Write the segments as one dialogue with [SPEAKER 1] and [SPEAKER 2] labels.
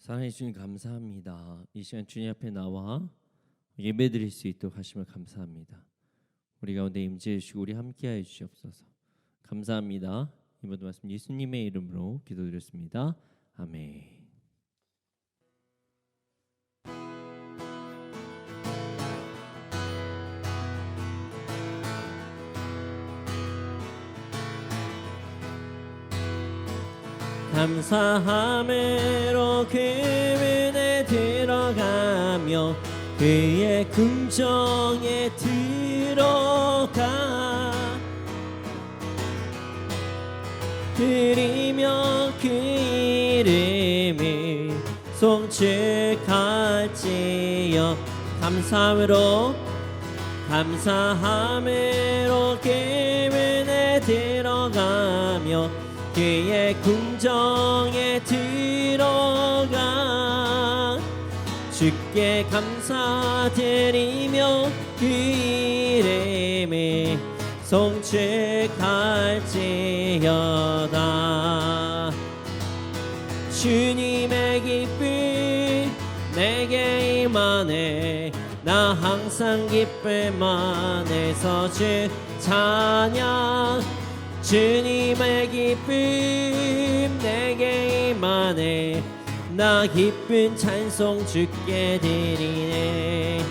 [SPEAKER 1] 사랑해 주님 감사합니다. 이 시간 주님 앞에 나와 예배드릴 수 있도록 하심을 감사합니다. 우리 가운데 임재해 주시고 우리 함께하여 주시옵소서. 감사합니다. 이 모든 말씀 예수님의 이름으로 기도드렸습니다. 아멘. 감사함으로 그 은혜 들어가며 그의 궁정에 들어가 드리며 그 이름을 송축할지어 감사함으로 그 은혜 들어가며 그의 궁정에 들어가 주께 감사드리며 그 이름을 송축할지어다. 주님의 기쁨 내게 임하네 나 항상 기쁨 안에서 주 찬양 주님의 기쁨 내게 임하네 나 기쁜 찬송 주께 드리네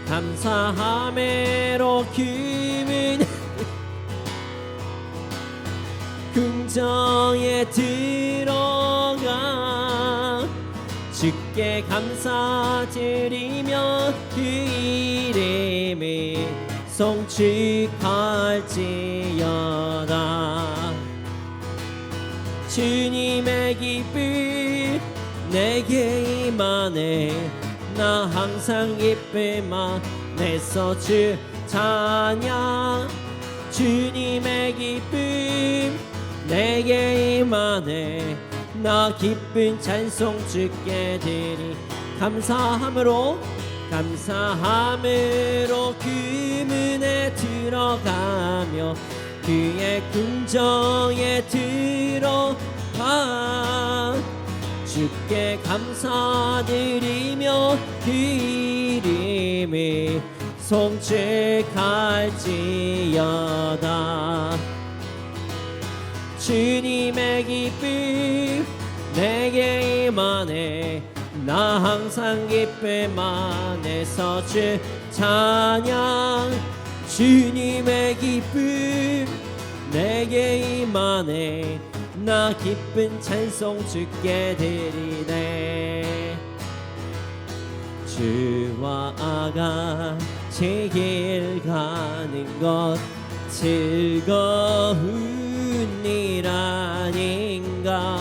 [SPEAKER 1] 감사함으로 기분 궁정에 들어가 주께 감사드리며 그 이름을 송축할지어다. 주님의 기쁨 내게 임하네 나 항상 기쁨 안에서 주 찬양 주님의 기쁨 내게 임하네 나 기쁜 찬송 주께 드리 감사함으로 그 문에 들어가며 그의 궁정에 들어가 주께 감사드리며 그 이름을 송축할지어다. 주님의 기쁨 내게 임하네 나 항상 기쁨 안에서 주 찬양 주님의 기쁨 내게 임하네 나 기쁜 찬송 주께 드리네 주와 같이 길 가는 것 즐거운 일 아닌가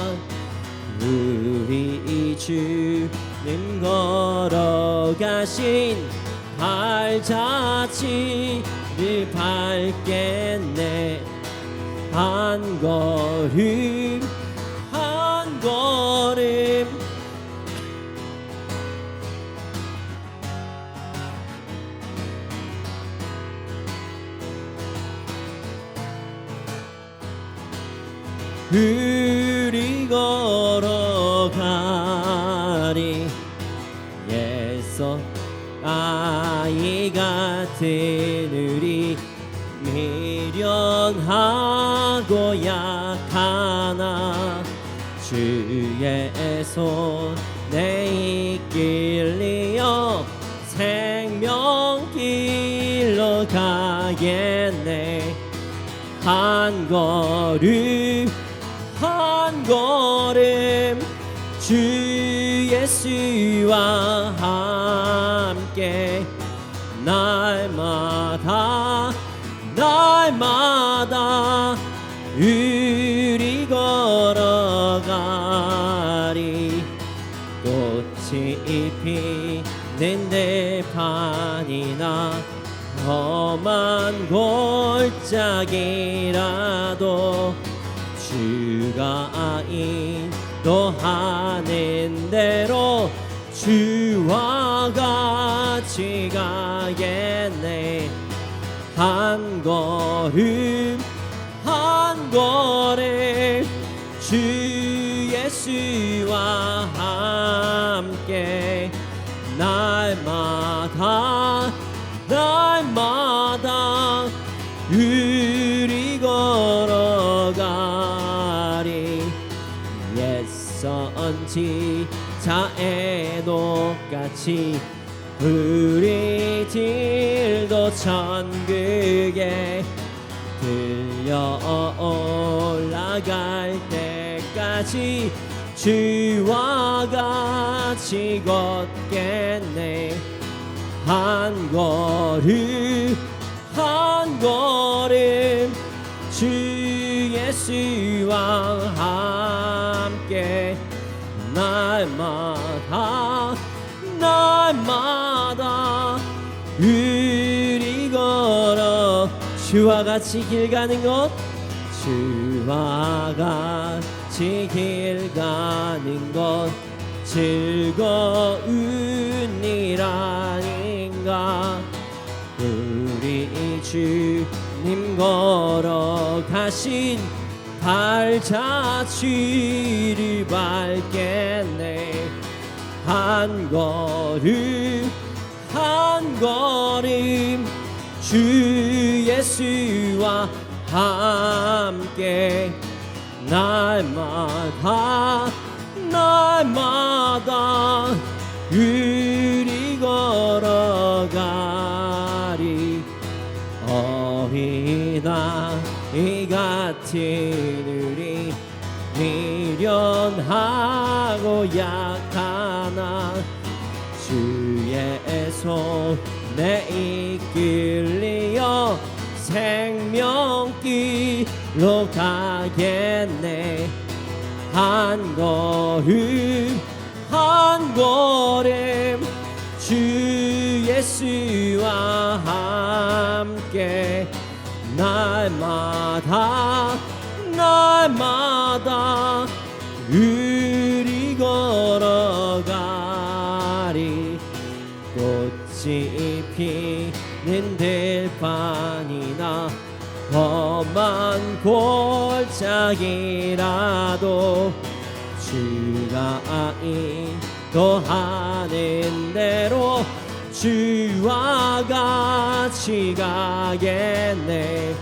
[SPEAKER 1] 우리 주님 걸어가신 발자취를 밟겠네 한 걸음 한 걸음 우리 걸어가리 예서 아이 같은 우리 미련하고 약하나 주의 손에 이끌리어 생명길로 가겠네 한 걸음 한 걸음 주 예수와 함께 날마다 우리 걸어가리 꽃이 피는 들판이나 험한 골짜기라도 주가 인도하는 대로 주와 같이 가겠네 한 걸음 한 걸음 주 예수와 함께 날마다 우리 걸어가리. 옛 선지자의 녹같이 우리들도 천국에 들려 올라갈 때까지 주와 같이 걷겠네. 한 걸음 한 걸음 주 예수와 함께 날마다 우리 걸어 주와 같이 길 가는 것, 주와 같이 길 가는 것 즐거운 일 아닌가. 우리 주님 걸어가신 발자취를 밟겠네. 한 걸음 한 걸음 주 예수와 함께 날마다 우리 걸어가리. 어린아이 같은 우리 미련하고 약하나 주의 손에 이끌려 생명길로 가겠네. 한 걸음 한 걸음 주 예수와 함께 날마다 우리 걸어가리. 꽃이 피는 들판이나 험한 골짜기라도 주가 인도하는 대로 주와 같이 가겠네.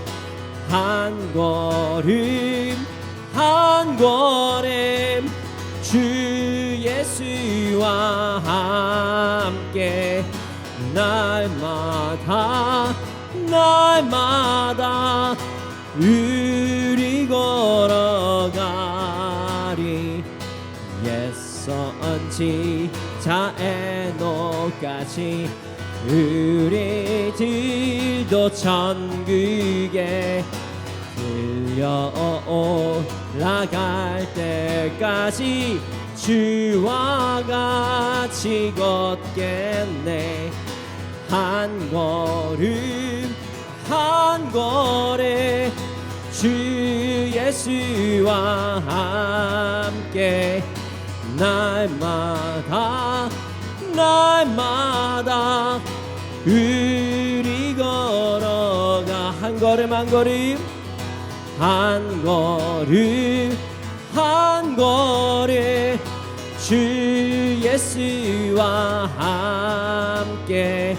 [SPEAKER 1] 한 걸음 한 걸음 주 예수와 함께 날마다 우리 걸어가리. 옛 선지자의 녹같이 우리들도 천국에 들려 올라갈 때까지 주와 같이 걷겠네. 한 걸음 한 걸음 주 예수와 함께 날마다 우리 걸어가. 한 걸음 한 걸음 한 걸음 한 걸음 주 예수와 함께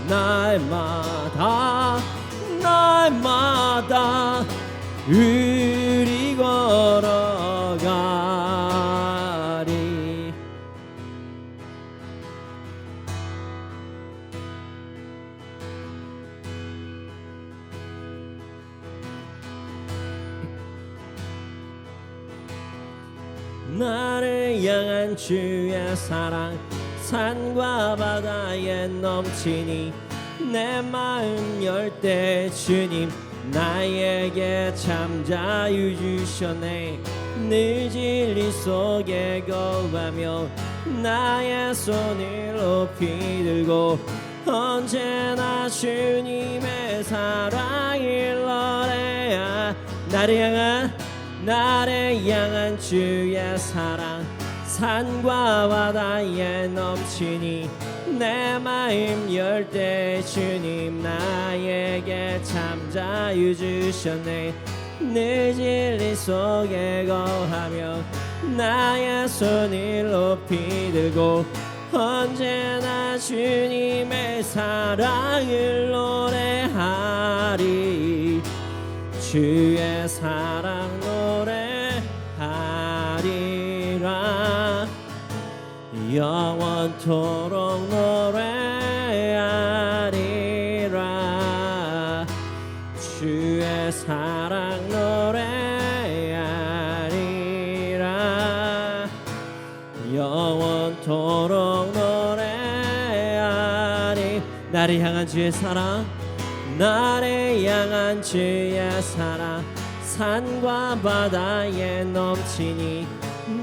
[SPEAKER 1] 날마다 우리 걸어가리. 나를 향한 주의 사랑 산과 바다에 넘치니 내 마음 열 때 주님 나에게 참 자유 주셨네. 늘 진리 속에 거하며 나의 손을 높이 들고 언제나 주님의 사랑을 노래하. 나를 향한 주의 사랑 산과 바다에 넘치니 내 마음 열 때 주님 나에게 참 자유 주셨네. 늘 진리 속에 거하며 나의 손을 높이 들고 언제나 주님의 사랑을 노래하리. 주의 사랑 노래하리라. 영원토록 노래하리라. 주의 사랑 노래하리라. 영원토록 노래하리. 나를 향한 주의 사랑, 나를 향한 주의 사랑, 산과 바다에 넘치니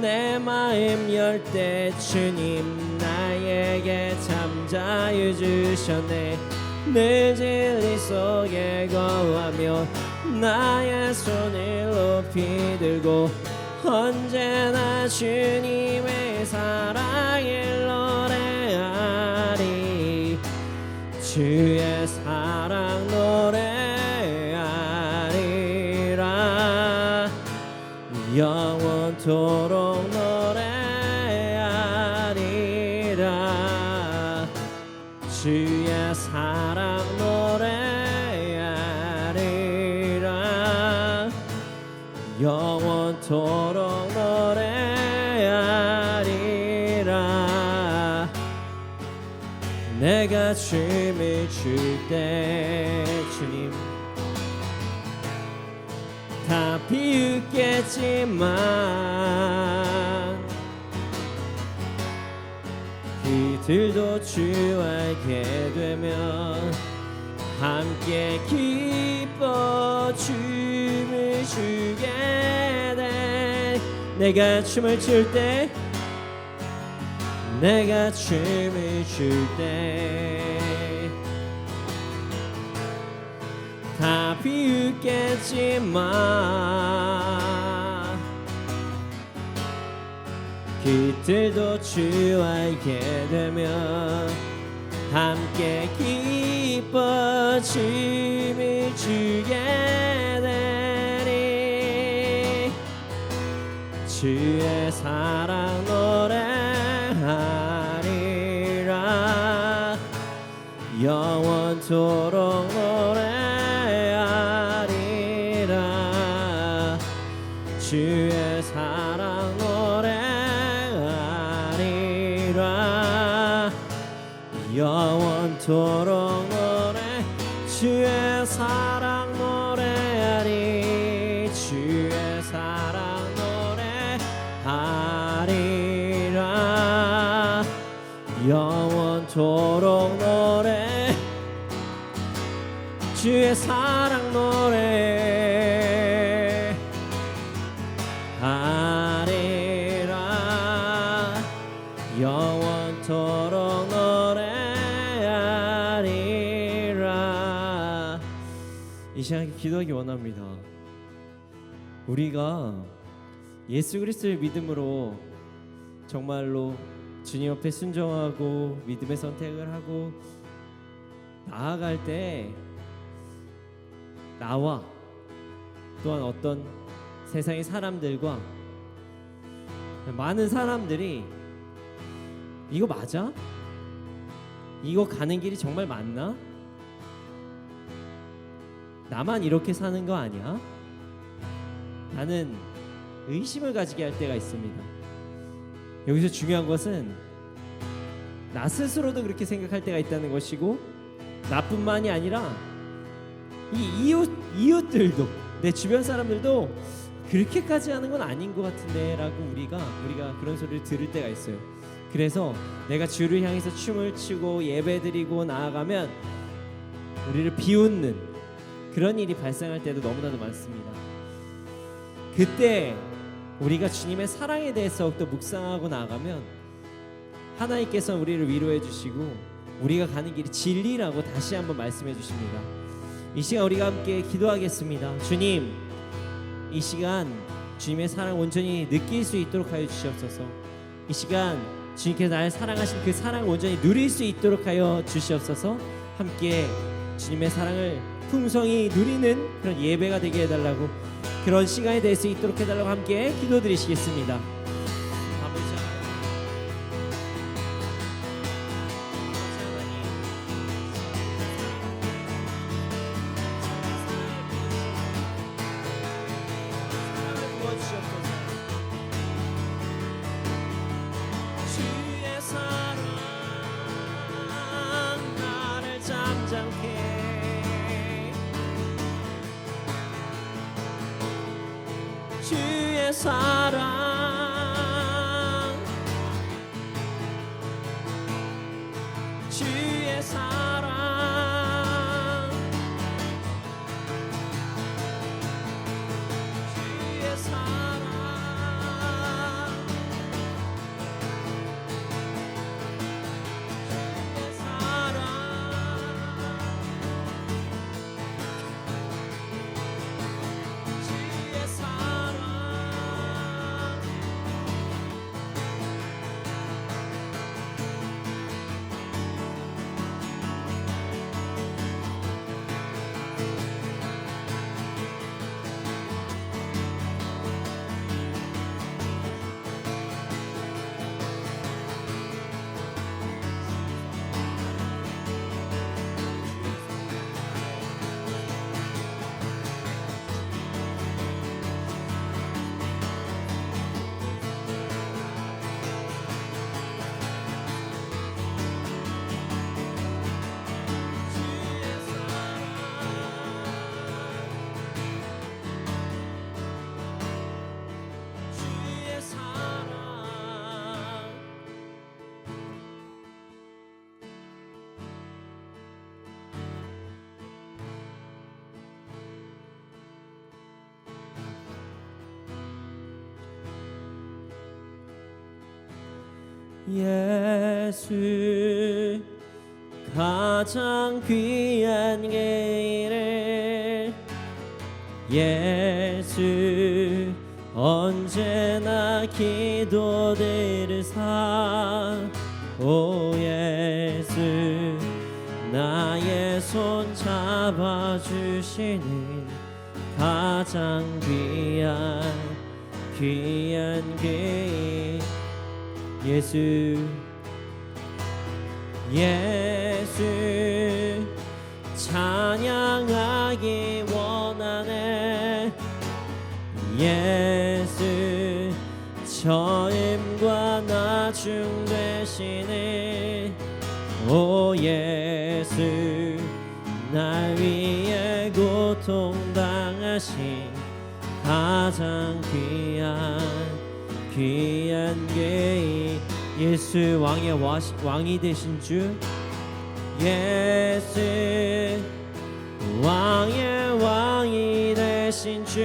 [SPEAKER 1] 내 마음 열 때 주님 나에게 참 자유 주셨네. 늘 진리 속에 거하며 나의 손을 높이 들고 언제나 주님의 사랑을 노래하리. 주의 사랑 노래하리라. 영원토록 노래하리라. 주의 사랑 노래하리라. 영원토록 노래하리라. 내가 춤을 출 때 주님 다 비웃겠지만 그들도 주 알게 되면 함께 기뻐 춤을 추게 돼. 내가 춤을 출 때, 내가 춤을 출 때 다 비웃겠지만 그들도 주 알게 되면 함께 기뻐 춤을 추게 되리. 주의 사랑 노래하리라. 영원토록 노래하리라. 주의 사랑 노래하리라. 영원토록 노래. 주의 사랑 노래하리. 주의 사랑 노래하리라. 영원토록 노래. 주의 사랑 노래하리라. 영원토록 노래하리라. 이 시간 기도하기 원합니다. 우리가 예수 그리스도를 믿음으로 정말로 주님 앞에 순종하고 믿음의 선택을 하고 나아갈 때 나와 또한 어떤 세상의 사람들과 많은 사람들이 이거 맞아? 이거 가는 길이 정말 맞나? 나만 이렇게 사는 거 아니야? 나는 의심을 가지게 할 때가 있습니다. 여기서 중요한 것은 나 스스로도 그렇게 생각할 때가 있다는 것이고 나뿐만이 아니라 이 이웃들도, 내 주변 사람들도 그렇게까지 하는 건 아닌 것 같은데 라고 우리가 그런 소리를 들을 때가 있어요. 그래서 내가 주를 향해서 춤을 추고 예배드리고 나아가면 우리를 비웃는 그런 일이 발생할 때도 너무나도 많습니다. 그때 우리가 주님의 사랑에 대해서 더욱더 묵상하고 나아가면 하나님께서 우리를 위로해 주시고 우리가 가는 길이 진리라고 다시 한번 말씀해 주십니다. 이 시간 우리가 함께 기도하겠습니다. 주님, 이 시간 주님의 사랑 온전히 느낄 수 있도록 하여 주시옵소서. 이 시간 주님께서 나를 사랑하신 그 사랑을 온전히 누릴 수 있도록 하여 주시옵소서. 함께 주님의 사랑을 풍성히 누리는 그런 예배가 되게 해달라고, 그런 시간이 될 수 있도록 해달라고 함께 기도드리시겠습니다. 주의 사랑 주의 사랑 주의 사랑 예수 가장 귀한 게 예수 언제나 기도들으사 오 예수 나의 손 잡아주시는 가장 귀한 게 예수 예수 찬양하기 원하네 예수 처음과 나중 되시네 오 예수 날 위해 고통당하신 가장 귀한 게 예수 왕이 되신 주 예수 왕이 되신 주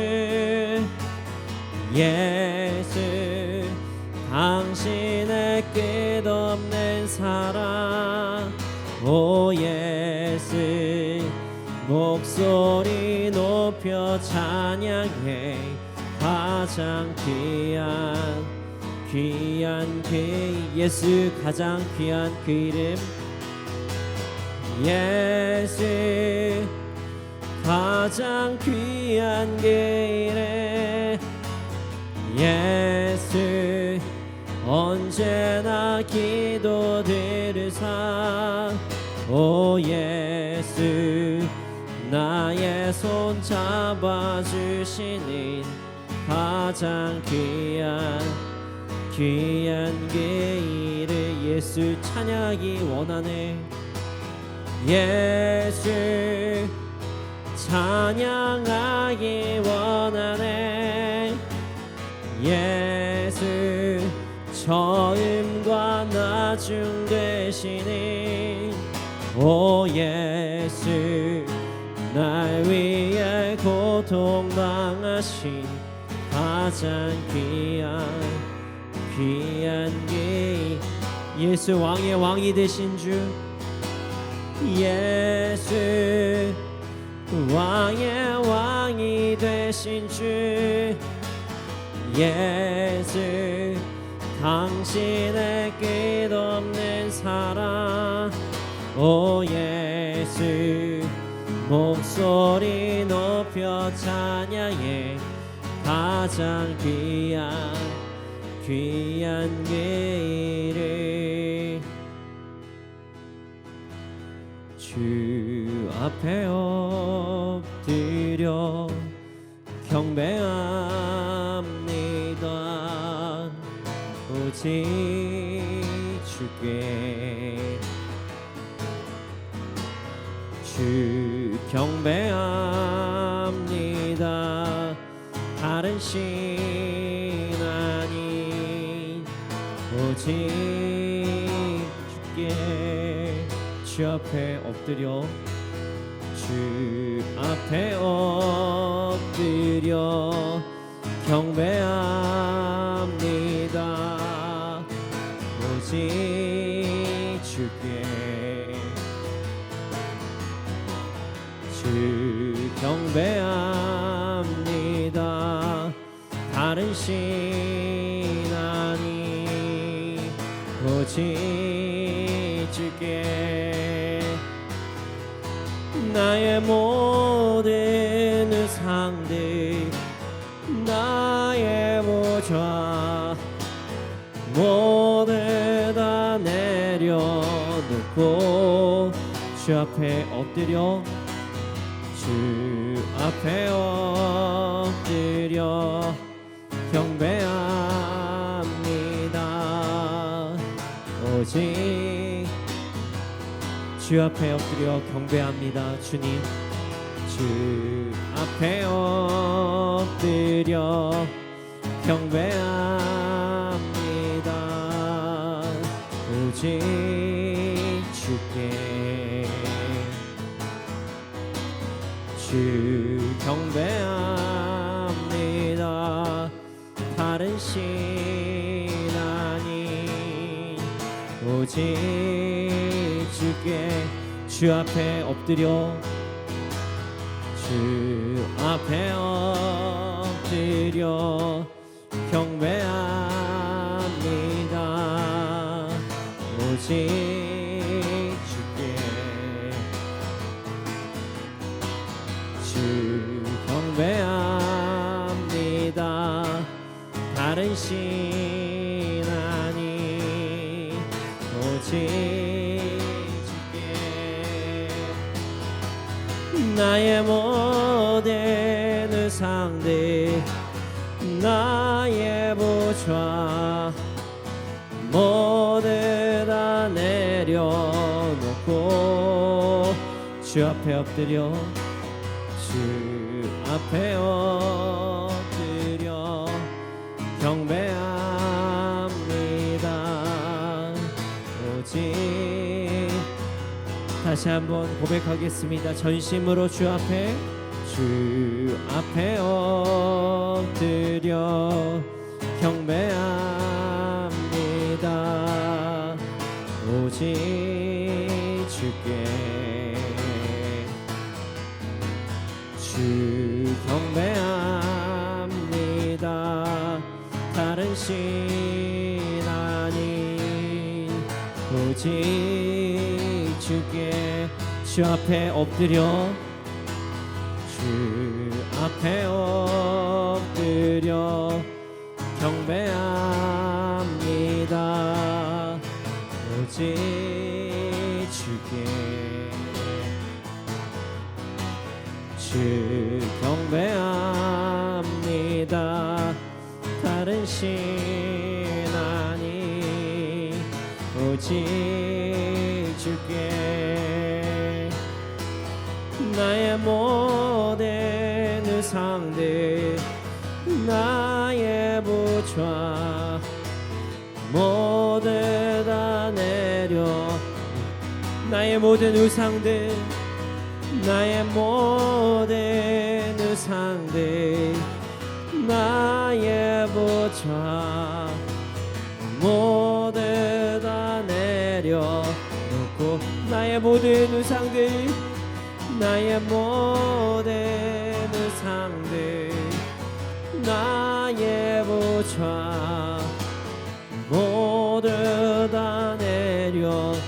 [SPEAKER 1] 예수 당신의 끝없는 사랑 오 예수 목소리 높여 찬양해 가장 귀한 그 예수 가장 귀한 그 이름 예수 가장 귀한 그 이름 예수 언제나 기도들으사 오 예수 나의 손 잡아주시는 가장 귀한 그 이름 예수 찬양하기 원하네 예수 찬양하기 원하네 예수 처음과 나중 되시니 오 예수 날 위해 고통당하신 가장 귀한 게 예수 왕이 되신 주 예수 왕이 되신 주 예수 당신의 끝없는 사랑 오 예수 목소리 높여 찬양해 가장 귀한 게 이름 주 앞에 엎드려 경배합니다 오직 주께 주 경배합니다 다른 신 오직 주께 주 앞에 엎드려 주 앞에 엎드려 경배합니다. 오직 주께 주 경배합니다. 다른 신 아니 오직 주께 나의 모든 의상들 나의 보좌 모두 다 내려놓고 주 앞에 엎드려 주 앞에 엎드려 경배합니다. 오직 주 앞에 엎드려 경배합니다. 주님 주 앞에 엎드려 경배합니다. 오직 주께 주 경배합니다. 다른 신 아닌 오직 주께 주 앞에 엎드려 주 앞에 엎드려 경배합니다. 오직 주께 주 경배합니다. 다른 신 아니 오직 주께 나의 모든 의상들 나의 보좌 모두 다 내려놓고 주 앞에 엎드려 주 앞에 엎드려 경배합니다. 오직 다시 한번 고백하겠습니다. 전심으로 주 앞에 엎드려 경배합니다. 오직 주께 주 경배합니다. 다른 신 아닌 오직 주께 주 앞에 엎드려 주 앞에 엎드려 경배합니다. 오직 주께 주 경배합니다. 다른 신 아니 오직 주께 나의 모든 의상들 나의 보좌 모두 다 내려 나의 모든 의상들 나의 모든 의상들 나의 보좌 모두 다 내려놓고 나의 모든 의상들 나의 모든 의상들 나의 보좌 모두 다 내려놓고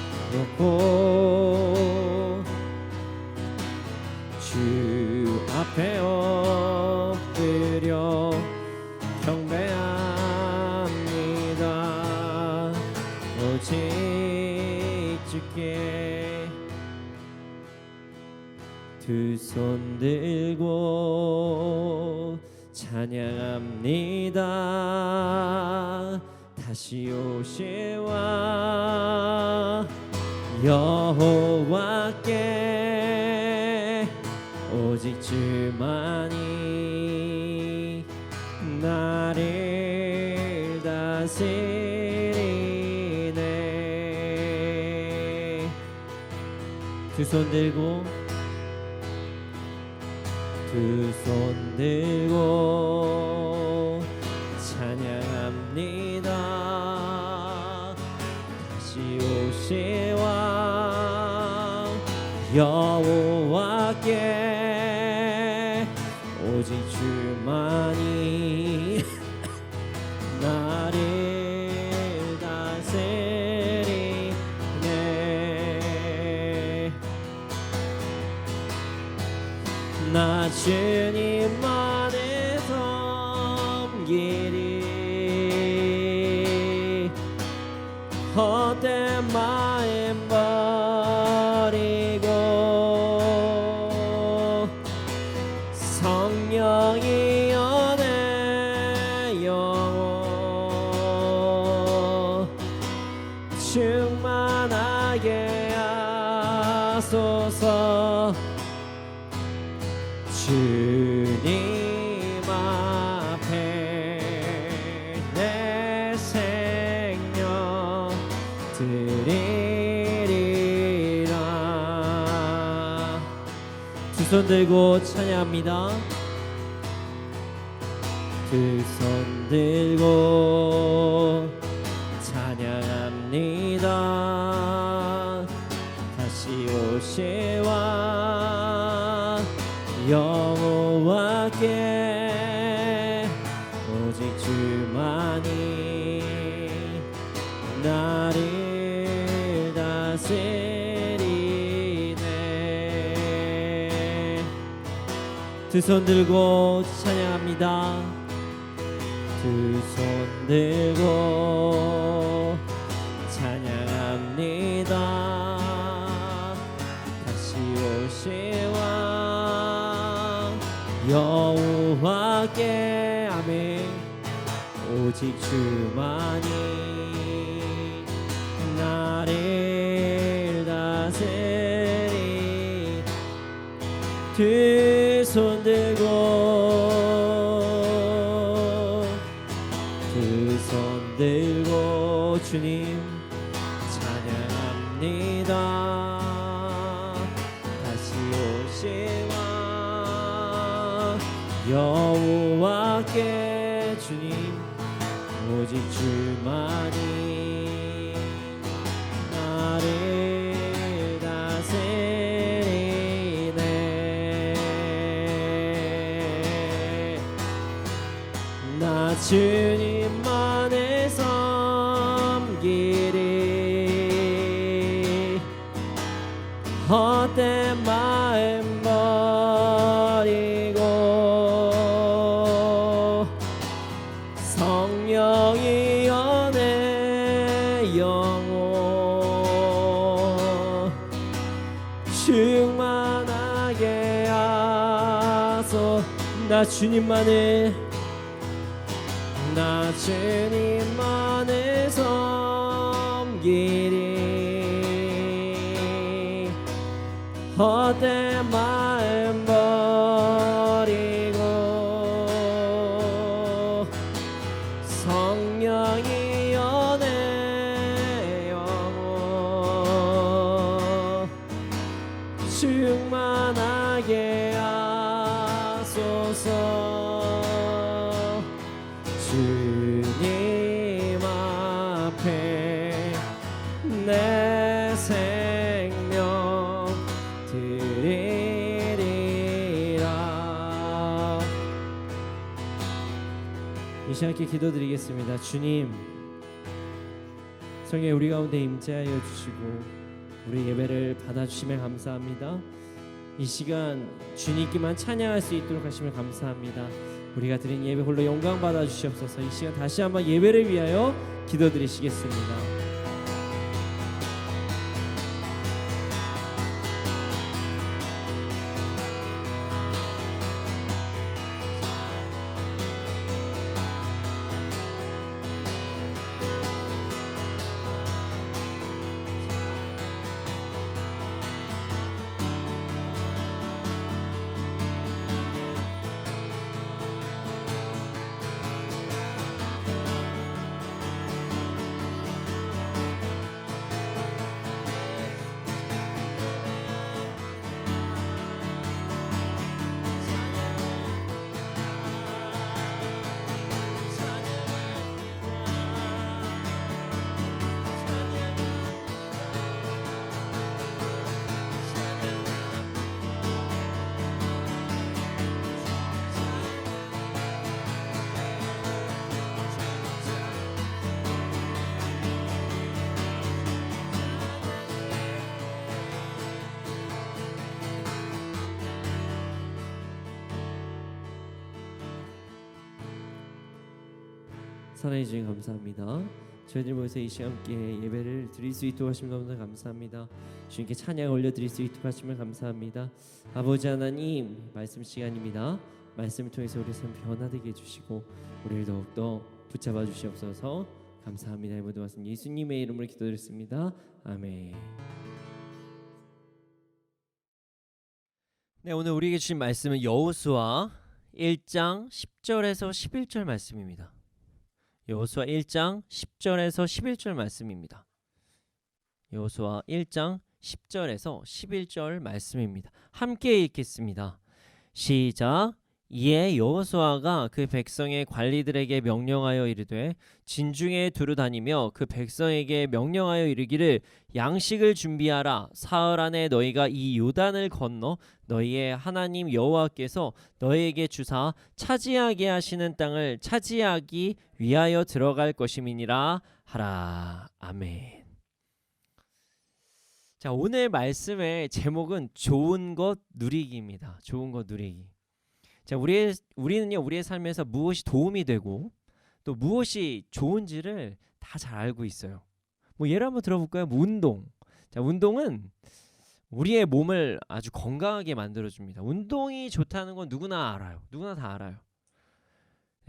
[SPEAKER 1] 주 앞에 엎드려 경배합니다. 오직 주께 두 손 들고 찬양합니다. 다시 오시와 여호와께 오직 주만이 나를 다스리리 손 들고 두 손 들고 찬양합니다. 다시 오실 왕 여호와께 오직 주만이 나를 다스리네. 나 주님만을 섬기리. 헛된 마음 버리고 성령이여 내 영혼 충만하게 하소서. 주님 앞에 내 생명 드리리라. 두 손 들고 찬양합니다. 두 손 들고 찬양합니다. 다시 오실 왕 여호와께 오직 주만이 나를 다스리네. 두 손 들고 찬양합니다. 두 손 들고 찬양합니다. 다시 오실 왕 여호와께 아멘. 오직 주만이 나를 다스리. 두 손 들고 두 손 들고 주님 찬양합니다. 다시 오실 왕 여호와께 주님 오직 주만이 나를 다스리네. 나 주님만을 섬기리. 헛된 마음 버리고 성령이여 내 영혼 충만하게 하소. 나 주님만을 섬기리. 헛된 마음 버리고 성령이여 내 영혼 충만하게 하소서. 주님 앞에 내 생명 드리리라. 이 시간께 기도드리겠습니다. 주님, 성령의 우리 가운데 임재하여 주시고 우리 예배를 받아주시면 감사합니다. 이 시간 주님께만 찬양할 수 있도록 하시면 감사합니다. 우리가 드린 예배 홀로 영광 받아 주시옵소서. 이 시간 다시 한번 예배를 위하여 기도드리시겠습니다. 사랑해 주신 감사합니다. 저희들 모여서 이 시간 함께 예배를 드릴 수 있도록 하시면 너무나 감사합니다. 주님께 찬양 올려드릴 수 있도록 하시면 감사합니다. 아버지 하나님, 말씀 시간입니다. 말씀을 통해서 우리 삶 변화되게 해주시고 우리를 더욱더 붙잡아 주시옵소서. 감사합니다. 이 모든 말씀 예수님의 이름으로 기도드렸습니다. 아멘. 네, 오늘 우리에게 주신 말씀은 여호수아 1장 10절에서 11절 말씀입니다. 여호수아 1장 10절에서 11절 말씀입니다. 여호수아 1장 10절에서 11절 말씀입니다. 함께 읽겠습니다. 시작. 이에 여호수아가 그 백성의 관리들에게 명령하여 이르되 진중에 두루 다니며 그 백성에게 명령하여 이르기를 양식을 준비하라. 사흘 안에 너희가 이 요단을 건너 너희의 하나님 여호와께서 너희에게 주사 차지하게 하시는 땅을 차지하기 위하여 들어갈 것임이니라 하라. 아멘. 자, 오늘 말씀의 제목은 좋은 것 누리기입니다. 좋은 것 누리기. 자, 우리는요, 우리의 삶에서 무엇이 도움이 되고 또 무엇이 좋은지를 다 잘 알고 있어요. 뭐 예를 한번 들어볼까요? 뭐 운동. 자, 운동은 우리의 몸을 아주 건강하게 만들어줍니다. 운동이 좋다는 건 누구나 알아요. 누구나 다 알아요.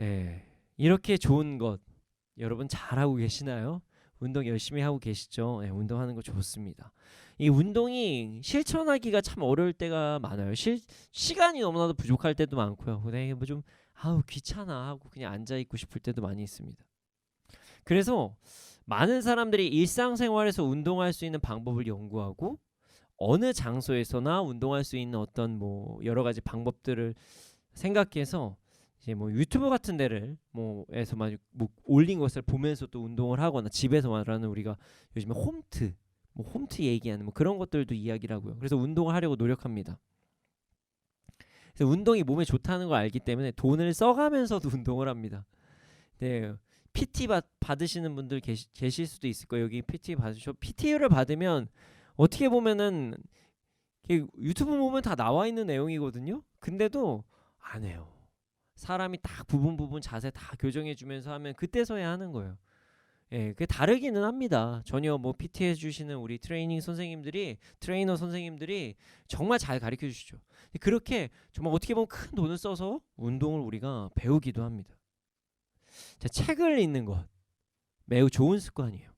[SPEAKER 1] 예, 이렇게 좋은 것 여러분 잘하고 계시나요? 운동 열심히 하고 계시죠? 예, 운동하는 거 좋습니다. 이 운동이 실천하기가 참 어려울 때가 많아요. 시간이 너무나도 부족할 때도 많고요. 그냥 뭐 좀 귀찮아 하고 그냥 앉아 있고 싶을 때도 많이 있습니다. 그래서 많은 사람들이 일상생활에서 운동할 수 있는 방법을 연구하고 어느 장소에서나 운동할 수 있는 어떤 뭐 여러 가지 방법들을 생각해서 이제 뭐 유튜브 같은 데를 뭐에서만 뭐 올린 것을 보면서 또 운동을 하거나 집에서 말하는 우리가 요즘에 홈트 얘기하는 뭐 그런 것들도 이야기를 하고요. 그래서 운동을 하려고 노력합니다. 그래서 운동이 몸에 좋다는 걸 알기 때문에 돈을 써가면서도 운동을 합니다. 네, PT 받으시는 분들 계실 수도 있을 거예요. 여기 PT 받으셔. PT를 받으면 어떻게 보면은 유튜브 보면 다 나와 있는 내용이거든요. 근데도 안 해요. 사람이 딱 부분 자세 다 교정해 주면서 하면 그때서야 하는 거예요. 예, 그게 다르기는 합니다. 전혀 뭐 PT 해주시는 우리 트레이너 선생님들이 정말 잘 가르쳐 주시죠. 그렇게 정말 어떻게 보면 큰 돈을 써서 운동을 우리가 배우기도 합니다. 자, 책을 읽는 것 매우 좋은 습관이에요.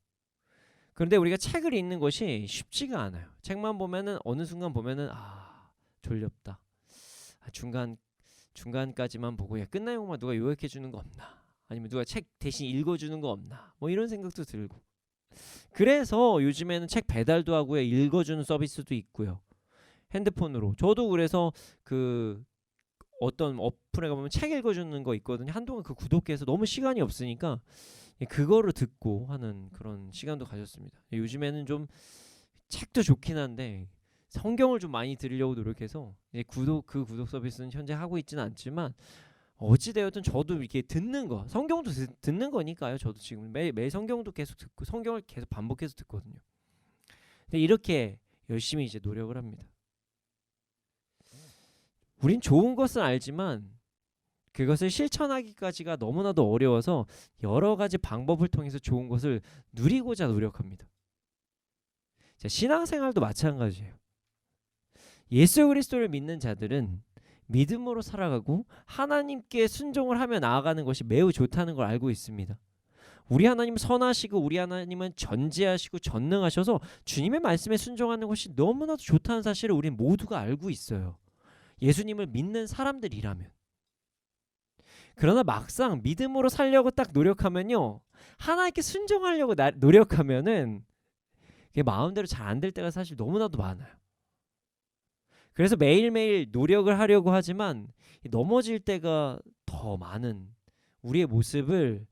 [SPEAKER 1] 그런데 우리가 책을 읽는 것이 쉽지가 않아요. 책만 보면은 어느 순간 보면은 졸렵다. 중간까지만 보고 끝 내용만 누가 요약해 주는 거 없나? 아니면 누가 책 대신 읽어주는 거 없나? 뭐 이런 생각도 들고. 그래서 요즘에는 책 배달도 하고요, 읽어주는 서비스도 있고요, 핸드폰으로. 저도 그래서 그 어떤 어플에 가보면 책 읽어주는 거 있거든요. 한동안 그 구독해서 너무 시간이 없으니까 그거를 듣고 하는 그런 시간도 가졌습니다. 요즘에는 좀 책도 좋긴 한데 성경을 좀 많이 들으려고 노력해서 그 구독 서비스는 현재 하고 있지는 않지만 어찌되었든 저도 이렇게 듣는 거, 성경도 듣는 거니까요. 저도 지금 매 성경도 계속 듣고 성경을 계속 반복해서 듣거든요. 근데 이렇게 열심히 이제 노력을 합니다. 우린 좋은 것은 알지만 그것을 실천하기까지가 너무나도 어려워서 여러 가지 방법을 통해서 좋은 것을 누리고자 노력합니다. 자, 신앙생활도 마찬가지예요. 예수 그리스도를 믿는 자들은 믿음으로 살아가고 하나님께 순종을 하며 나아가는 것이 매우 좋다는 걸 알고 있습니다. 우리 하나님은 선하시고 우리 하나님은 전지하시고 전능하셔서 주님의 말씀에 순종하는 것이 너무나도 좋다는 사실을 우리 모두가 알고 있어요. 예수님을 믿는 사람들이라면. 그러나 막상 믿음으로 살려고 딱 노력하면요, 하나님께 순종하려고 노력하면은 그게 마음대로 잘 안 될 때가 사실 너무나도 많아요. 그래서 매일매일 노력을 하려고 하지만 넘어질 때가 더 많은 우리의 모습을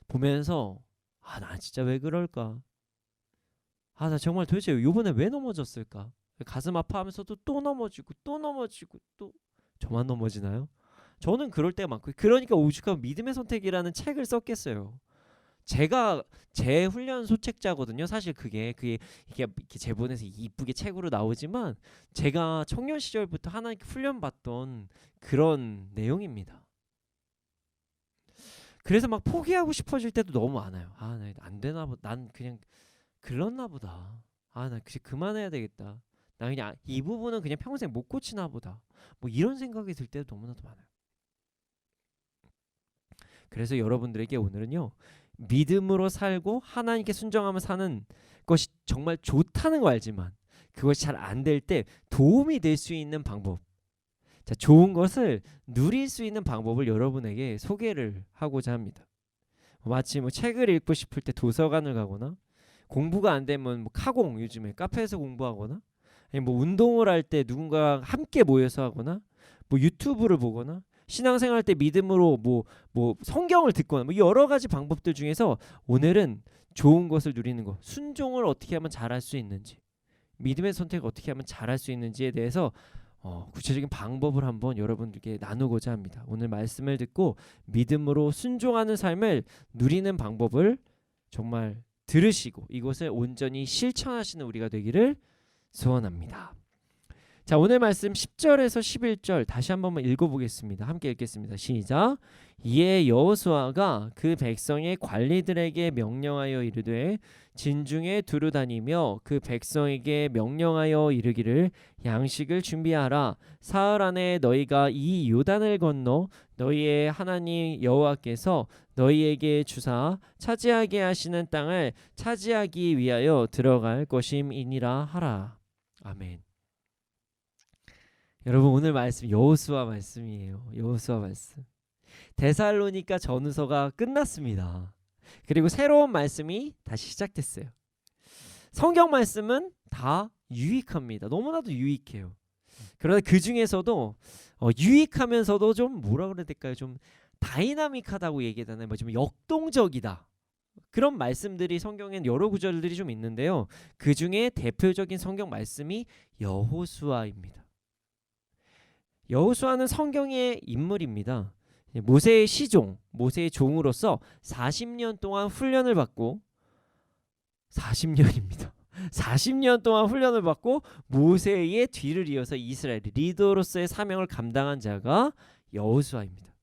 [SPEAKER 1] 보면서 나 진짜 왜 그럴까? 나 정말 도대체 이번에 왜 넘어졌을까? 가슴 아파하면서도 또 넘어지고 또 저만 넘어지나요? 저는 그럴 때가 많고, 그러니까 오죽하면 믿음의 선택이라는 책을 썼겠어요. 제가 제 훈련 소책자거든요. 사실 그게 이렇게 제본에서 이쁘게 책으로 나오지만 제가 청년 시절부터 하나님께 훈련받던 그런 내용입니다.
[SPEAKER 2] 그래서 막 포기하고 싶어질 때도 너무 많아요. 아, 나 안 되나 보다. 난 그냥 글렀나 보다. 아, 나 그만해야 되겠다. 나 그냥 이 부분은 그냥 평생 못 고치나 보다. 뭐 이런 생각이 들 때도 너무나도 많아요. 그래서 여러분들에게 오늘은요, 믿음으로 살고 하나님께 순종하며 사는 것이 정말 좋다는 거 알지만 그것이 잘 안 될 때 도움이 될 수 있는 방법, 자, 좋은 것을 누릴 수 있는 방법을 여러분에게 소개를 하고자 합니다. 마치 뭐 책을 읽고 싶을 때 도서관을 가거나, 공부가 안 되면 뭐 카공, 요즘에 카페에서 공부하거나, 아니면 뭐 운동을 할 때 누군가 함께 모여서 하거나, 뭐 유튜브를 보거나, 신앙생활 때 믿음으로 뭐 성경을 듣거나, 뭐 여러 가지 방법들 중에서 오늘은 좋은 것을 누리는 것, 순종을 어떻게 하면 잘할 수 있는지, 믿음의 선택을 어떻게 하면 잘할 수 있는지에 대해서 구체적인 방법을 한번 여러분들께 나누고자 합니다. 오늘 말씀을 듣고 믿음으로 순종하는 삶을 누리는 방법을 정말 들으시고 이것을 온전히 실천하시는 우리가 되기를 소원합니다. 자, 오늘 말씀 10절에서 11절 다시 한 번만 읽어보겠습니다. 함께 읽겠습니다. 시작. 이에 여호수아가 그 백성의 관리들에게 명령하여 이르되 진중에 두루 다니며 그 백성에게 명령하여 이르기를 양식을 준비하라. 사흘 안에 너희가 이 요단을 건너 너희의 하나님 여호와께서 너희에게 주사 차지하게 하시는 땅을 차지하기 위하여 들어갈 것임이니라 하라. 아멘. 여러분, 오늘 말씀 여호수아 말씀이에요. 여호수아 말씀. 데살로니가 전후서가 끝났습니다. 그리고 새로운 말씀이 다시 시작됐어요. 성경 말씀은 다 유익합니다. 너무나도 유익해요. 그러나 그 중에서도 유익하면서도 좀 뭐라 그래야 될까요? 좀 다이나믹하다고 얘기하잖아요. 좀 역동적이다. 그런 말씀들이 성경엔 여러 구절들이 좀 있는데요. 그 중에 대표적인 성경 말씀이 여호수아입니다. 여호수아는 성경의 인물입니다. 모세의 시종, 모세의 종으로서 40년 동안 훈련을 받고 40년입니다. 40년 동안 훈련을 받고 모세의 뒤를 이어서 이스라엘 리더로서의 사명을 감당한 자가 여호수아입니다.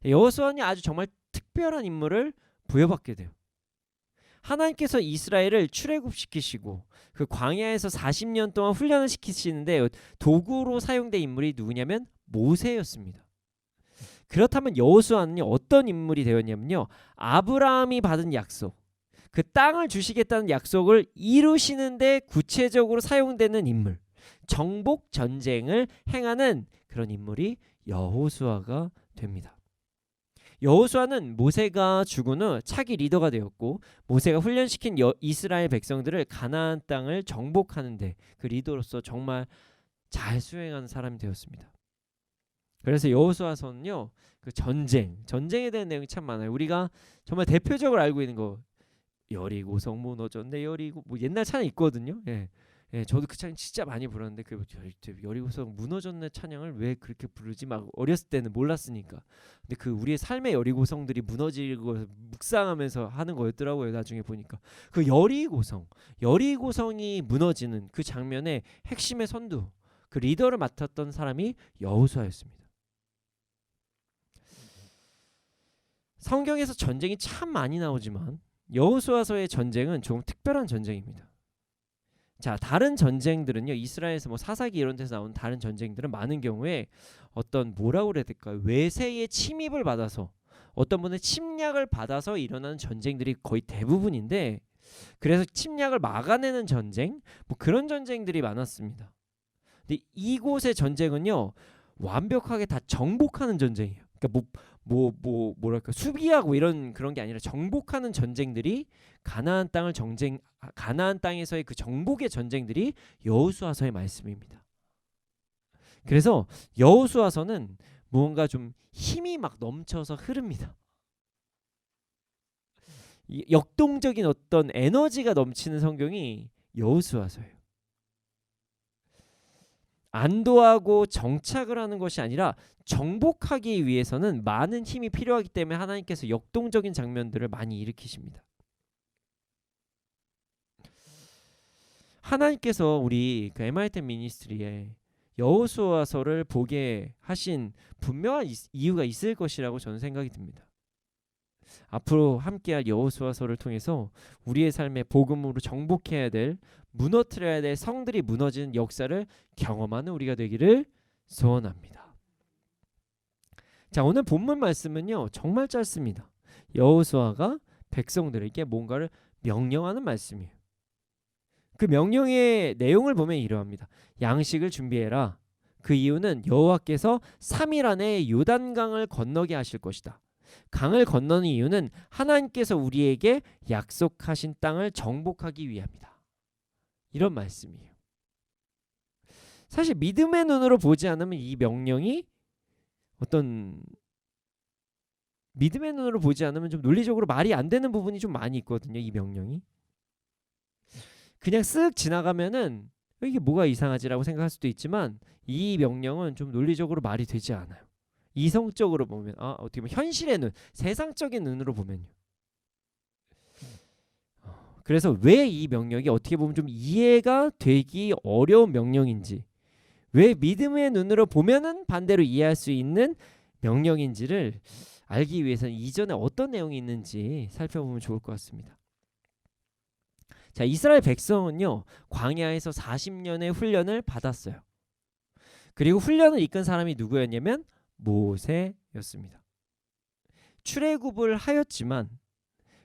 [SPEAKER 2] 여호수아는 아주 정말 특별한 인물을 부여받게 돼요. 하나님께서 이스라엘을 출애굽시키시고 그 광야에서 40년 동안 훈련을 시키시는데 도구로 사용된 인물이 누구냐면 모세였습니다. 그렇다면 여호수아는 어떤 인물이 되었냐면요, 아브라함이 받은 약속, 그 땅을 주시겠다는 약속을 이루시는데 구체적으로 사용되는 인물, 정복 전쟁을 행하는 그런 인물이 여호수아가 됩니다. 여호수아는 모세가 죽은 후 차기 리더가 되었고, 모세가 훈련시킨 이스라엘 백성들을 가나안 땅을 정복하는데 그 리더로서 정말 잘 수행하는 사람이 되었습니다. 그래서 여호수아서는요, 그 전쟁에 대한 내용이 참 많아요. 우리가 정말 대표적으로 알고 있는 거, 여리고성 무너졌네. 여리고 뭐 옛날 찬양 있거든요. 예, 저도 그 찬양 진짜 많이 불렀는데 그 여리고성 무너졌네 찬양을 왜 그렇게 부르지? 막 어렸을 때는 몰랐으니까. 근데 그 우리의 삶의 여리고성들이 무너지고 묵상하면서 하는 거였더라고요. 나중에 보니까 그 여리고성이 무너지는 그 장면의 핵심의 선두, 그 리더를 맡았던 사람이 여호수아였습니다. 성경에서 전쟁이 참 많이 나오지만 여호수아서의 전쟁은 조금 특별한 전쟁입니다. 자, 다른 전쟁들은요, 이스라엘에서 뭐 사사기 이런 데서 나오는 다른 전쟁들은 많은 경우에 어떤 뭐라고 그래야 될까요? 외세의 침입을 받아서, 어떤 분은 침략을 받아서 일어나는 전쟁들이 거의 대부분인데, 그래서 침략을 막아내는 전쟁, 뭐 그런 전쟁들이 많았습니다. 근데 이곳의 전쟁은요, 완벽하게 다 정복하는 전쟁이에요. 그러니까 뭐랄까 수비하고 이런 그런 게 아니라 정복하는 전쟁들이 가나안 땅에서의 그 정복의 전쟁들이 여호수아서의 말씀입니다. 그래서 여호수아서는 뭔가 좀 힘이 막 넘쳐서 흐릅니다. 역동적인 어떤 에너지가 넘치는 성경이 여호수아서예요. 안도하고 정착을 하는 것이 아니라 정복하기 위해서는 많은 힘이 필요하기 때문에 하나님께서 역동적인 장면들을 많이 일으키십니다. 하나님께서 우리 그 MIT 미니스트리에 여호수아서를 보게 하신 분명한 이유가 있을 것이라고 저는 생각이 듭니다. 앞으로 함께할 여호수아서를 통해서 우리의 삶에 복음으로 정복해야 될, 무너뜨려야 될 성들이 무너지는 역사를 경험하는 우리가 되기를 소원합니다. 자, 오늘 본문 말씀은요 정말 짧습니다. 여호수아가 백성들에게 뭔가를 명령하는 말씀이에요. 그 명령의 내용을 보면 이러합니다. 양식을 준비해라. 그 이유는 여호와께서 3일 안에 요단강을 건너게 하실 것이다. 강을 건너는 이유는 하나님께서 우리에게 약속하신 땅을 정복하기 위함이다. 이런 말씀이에요. 사실 믿음의 눈으로 보지 않으면 이 명령이 믿음의 눈으로 보지 않으면 좀 논리적으로 말이 안 되는 부분이 좀 많이 있거든요. 이 명령이 그냥 쓱 지나가면은 이게 뭐가 이상하지라고 생각할 수도 있지만 이 명령은 좀 논리적으로 말이 되지 않아요. 이성적으로 보면 어떻게 보면 현실의 눈, 세상적인 눈으로 보면요. 그래서 왜 이 명령이 어떻게 보면 좀 이해가 되기 어려운 명령인지, 왜 믿음의 눈으로 보면은 반대로 이해할 수 있는 명령인지를 알기 위해서는 이전에 어떤 내용이 있는지 살펴보면 좋을 것 같습니다. 자, 이스라엘 백성은요 광야에서 40년의 훈련을 받았어요. 그리고 훈련을 이끈 사람이 누구였냐면 모세였습니다. 출애굽을 하였지만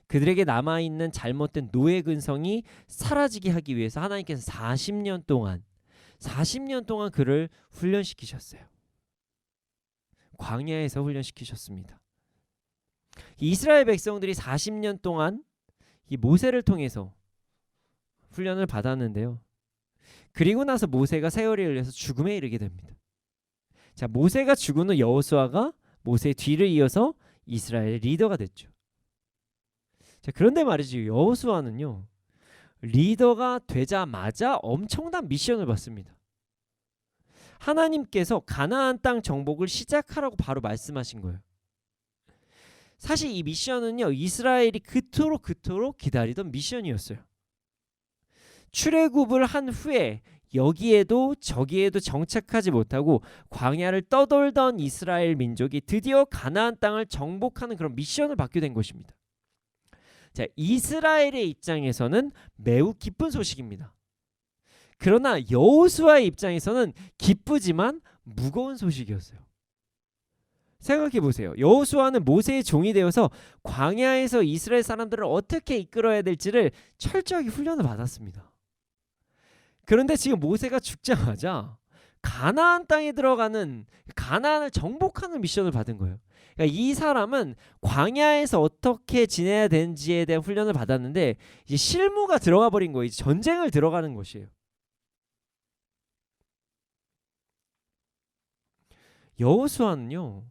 [SPEAKER 2] 그들에게 남아있는 잘못된 노예 근성이 사라지게 하기 위해서 하나님께서 40년 동안 그를 훈련시키셨어요. 광야에서 훈련시키셨습니다. 이스라엘 백성들이 40년 동안 이 모세를 통해서 훈련을 받았는데요. 그리고 나서 모세가 세월이 흘러서 죽음에 이르게 됩니다. 자, 모세가 죽은 후 여호수아가 모세의 뒤를 이어서 이스라엘의 리더가 됐죠. 자, 그런데 말이죠. 여호수아는요. 리더가 되자마자 엄청난 미션을 받습니다. 하나님께서 가나안 땅 정복을 시작하라고 바로 말씀하신 거예요. 사실 이 미션은요. 이스라엘이 그토록 기다리던 미션이었어요. 출애굽을 한 후에 여기에도 저기에도 정착하지 못하고 광야를 떠돌던 이스라엘 민족이 드디어 가나안 땅을 정복하는 그런 미션을 받게 된 것입니다. 자, 이스라엘의 입장에서는 매우 기쁜 소식입니다. 그러나 여호수아의 입장에서는 기쁘지만 무거운 소식이었어요. 생각해 보세요. 여호수아는 모세의 종이 되어서 광야에서 이스라엘 사람들을 어떻게 이끌어야 될지를 철저하게 훈련을 받았습니다. 그런데 지금 모세가 죽자마자 가나안 땅에 들어가는, 가나안을 정복하는 미션을 받은 거예요. 그러니까 이 사람은 광야에서 어떻게 지내야 되는지에 대한 훈련을 받았는데 이제 실무가 들어가 버린 거예요. 이제 전쟁을 들어가는 것이에요. 여호수아는요,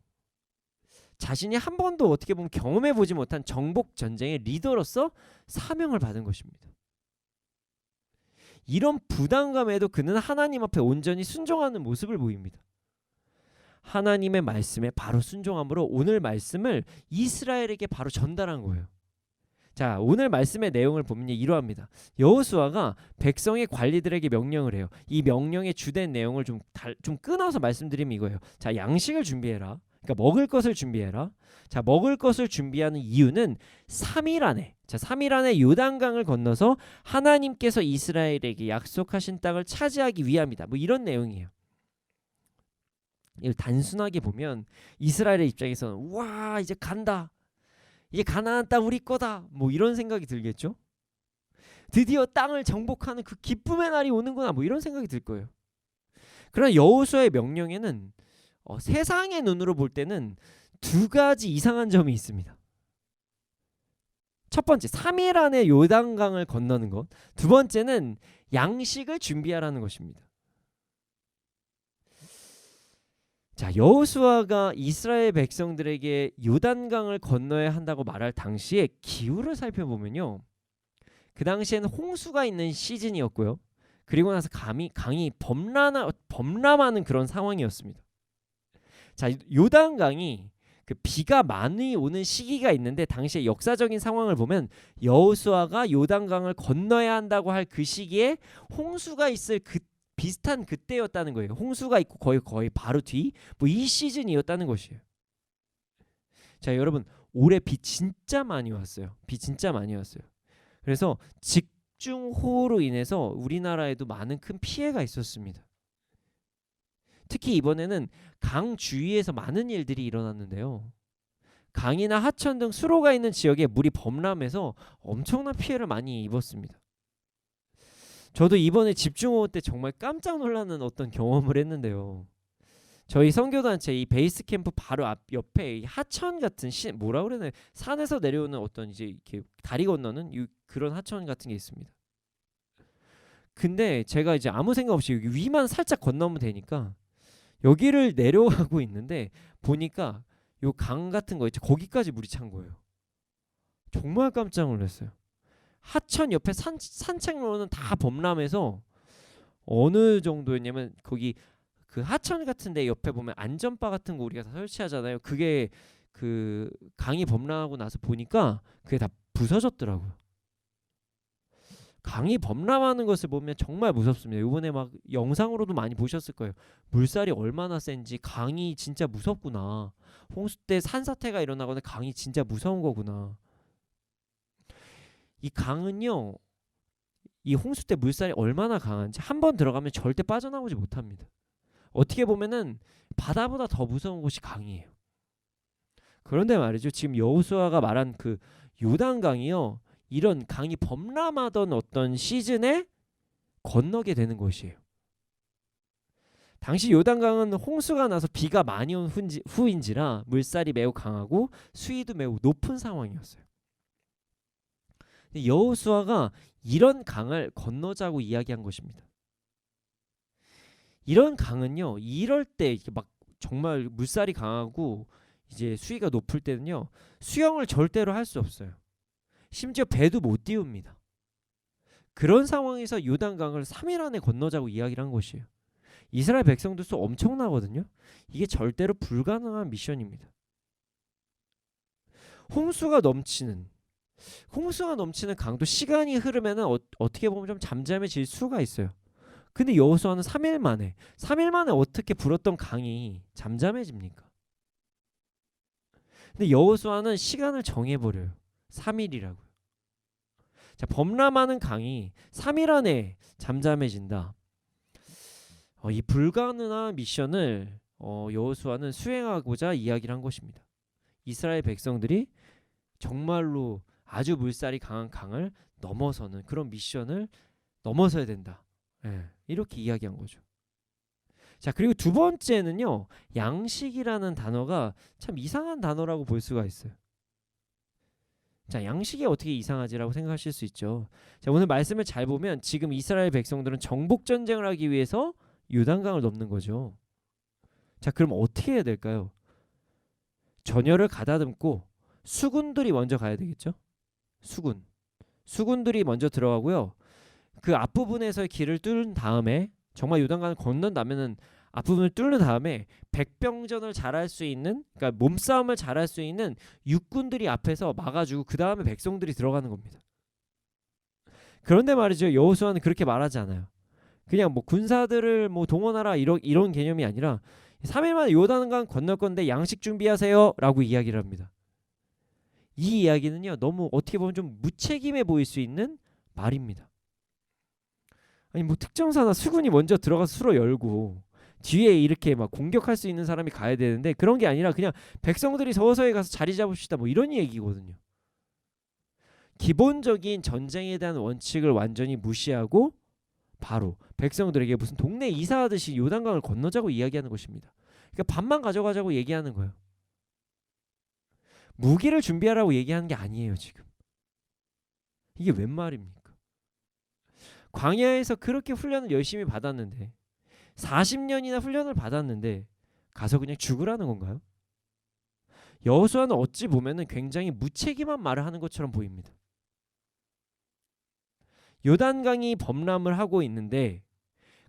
[SPEAKER 2] 자신이 한 번도 어떻게 보면 경험해 보지 못한 정복 전쟁의 리더로서 사명을 받은 것입니다. 이런 부담감에도 그는 하나님 앞에 온전히 순종하는 모습을 보입니다. 하나님의 말씀에 바로 순종함으로 오늘 말씀을 이스라엘에게 바로 전달한 거예요. 자, 오늘 말씀의 내용을 보면 이러합니다. 여호수아가 백성의 관리들에게 명령을 해요. 이 명령의 주된 내용을 좀 끊어서 말씀드리면 이거예요. 자, 양식을 준비해라. 그러니까 먹을 것을 준비해라. 자, 먹을 것을 준비하는 이유는 3일 안에, 자, 3일 안에 요단강을 건너서 하나님께서 이스라엘에게 약속하신 땅을 차지하기 위함이다. 뭐 이런 내용이에요. 이걸 단순하게 보면 이스라엘의 입장에서는 와, 이제 간다. 이제 가나안 땅 우리 거다. 뭐 이런 생각이 들겠죠. 드디어 땅을 정복하는 그 기쁨의 날이 오는구나. 뭐 이런 생각이 들 거예요. 그러나 여호수아의 명령에는 세상의 눈으로 볼 때는 두 가지 이상한 점이 있습니다. 첫 번째, 3일 안에 요단강을 건너는 것. 두 번째는 양식을 준비하라는 것입니다. 자, 여호수아가 이스라엘 백성들에게 요단강을 건너야 한다고 말할 당시에 기후를 살펴보면요, 그 당시에는 홍수가 있는 시즌이었고요. 그리고 나서 강이 범람하는 그런 상황이었습니다. 자, 요단강이 그 비가 많이 오는 시기가 있는데 당시의 역사적인 상황을 보면 여호수아가 요단강을 건너야 한다고 할 그 시기에 홍수가 있을 비슷한 그때였다는 거예요. 홍수가 있고 거의 바로 뒤 뭐 이 시즌이었다는 것이에요. 자, 여러분, 올해 비 진짜 많이 왔어요. 비 진짜 많이 왔어요. 그래서 집중호우로 인해서 우리나라에도 많은 큰 피해가 있었습니다. 특히 이번에는 강 주위에서 많은 일들이 일어났는데요. 강이나 하천 등 수로가 있는 지역에 물이 범람해서 엄청난 피해를 많이 입었습니다. 저도 이번에 집중호우 때 정말 깜짝 놀라는 어떤 경험을 했는데요. 저희 선교단체 이 베이스 캠프 바로 앞 옆에 이 하천 같은 뭐라 그래야 되나, 산에서 내려오는 어떤 이제 이렇게 다리 건너는 그런 하천 같은 게 있습니다. 근데 제가 이제 아무 생각 없이 여기 위만 살짝 건너면 되니까 여기를 내려가고 있는데 보니까 요 강 같은 거 있죠. 거기까지 물이 찬 거예요. 정말 깜짝 놀랐어요. 하천 옆에 산책로는 다 범람해서 어느 정도였냐면 거기 그 하천 같은데 옆에 보면 안전바 같은 거 우리가 다 설치하잖아요. 그게 그 강이 범람하고 나서 보니까 그게 다 부서졌더라고요. 강이 범람하는 것을 보면 정말 무섭습니다. 이번에 막 영상으로도 많이 보셨을 거예요. 물살이 얼마나 센지 강이 진짜 무섭구나. 홍수 때 산사태가 일어나거나 강이 진짜 무서운 거구나. 이 강은요, 이 홍수 때 물살이 얼마나 강한지 한 번 들어가면 절대 빠져나오지 못합니다. 어떻게 보면은 바다보다 더 무서운 곳이 강이에요. 그런데 말이죠, 지금 여호수아가 말한 그 요단강이요, 이런 강이 범람하던 어떤 시즌에 건너게 되는 것이에요. 당시 요단강은 홍수가 나서 비가 많이 온 후인지라 물살이 매우 강하고 수위도 매우 높은 상황이었어요. 여호수아가 이런 강을 건너자고 이야기한 것입니다. 이런 강은요, 이럴 때 이렇게 막 정말 물살이 강하고 이제 수위가 높을 때는요, 수영을 절대로 할 수 없어요. 심지어 배도 못 띄웁니다. 그런 상황에서 요단강을 3일 안에 건너자고 이야기를 한 것이에요. 이스라엘 백성들 수 엄청나거든요. 이게 절대로 불가능한 미션입니다. 홍수가 넘치는 강도 시간이 흐르면은 어떻게 보면 좀 잠잠해질 수가 있어요. 근데 여호수아는 3일 만에 어떻게 불었던 강이 잠잠해집니까? 근데 여호수아는 시간을 정해버려요. 3일이라고요. 자, 범람하는 강이 3일 안에 잠잠해진다. 이 불가능한 미션을 여호수아는 수행하고자 이야기를 한 것입니다. 이스라엘 백성들이 정말로 아주 물살이 강한 강을 넘어서는 그런 미션을 넘어서야 된다. 이렇게 이야기한 거죠. 자, 그리고 두 번째는요, 양식이라는 단어가 참 이상한 단어라고 볼 수가 있어요. 자, 양식이 어떻게 이상하지라고 생각하실 수 있죠. 자, 오늘 말씀을 잘 보면 지금 이스라엘 백성들은 정복 전쟁을 하기 위해서 요단강을 넘는 거죠. 자, 그럼 어떻게 해야 될까요? 전열을 가다듬고 수군들이 먼저 가야 되겠죠. 수군들이 먼저 들어가고요. 그 앞부분에서의 길을 뚫은 다음에 정말 요단강을 건넌다면은 앞부분을 뚫는 다음에 백병전을 잘할 수 있는, 그러니까 몸싸움을 잘할 수 있는 육군들이 앞에서 막아주고 그 다음에 백성들이 들어가는 겁니다. 그런데 말이죠, 여호수아는 그렇게 말하지 않아요. 그냥 뭐 군사들을 뭐 동원하라 이런 개념이 아니라 3일 만에 요단강 건널 건데 양식 준비하세요라고 이야기를 합니다. 이 이야기는요, 너무 어떻게 보면 좀 무책임해 보일 수 있는 말입니다. 아니 뭐 특정사나 수군이 먼저 들어가서 수로 열고 뒤에 이렇게 막 공격할 수 있는 사람이 가야 되는데 그런 게 아니라 그냥 백성들이 서서히 가서 자리 잡읍시다 뭐 이런 얘기거든요. 기본적인 전쟁에 대한 원칙을 완전히 무시하고 바로 백성들에게 무슨 동네 이사하듯이 요단강을 건너자고 이야기하는 것입니다. 그러니까 밥만 가져가자고 얘기하는 거예요. 무기를 준비하라고 얘기하는 게 아니에요. 지금 이게 웬 말입니까? 광야에서 그렇게 훈련을 열심히 받았는데 40년이나 훈련을 받았는데 가서 그냥 죽으라는 건가요? 여호수아는 어찌 보면은 굉장히 무책임한 말을 하는 것처럼 보입니다. 요단강이 범람을 하고 있는데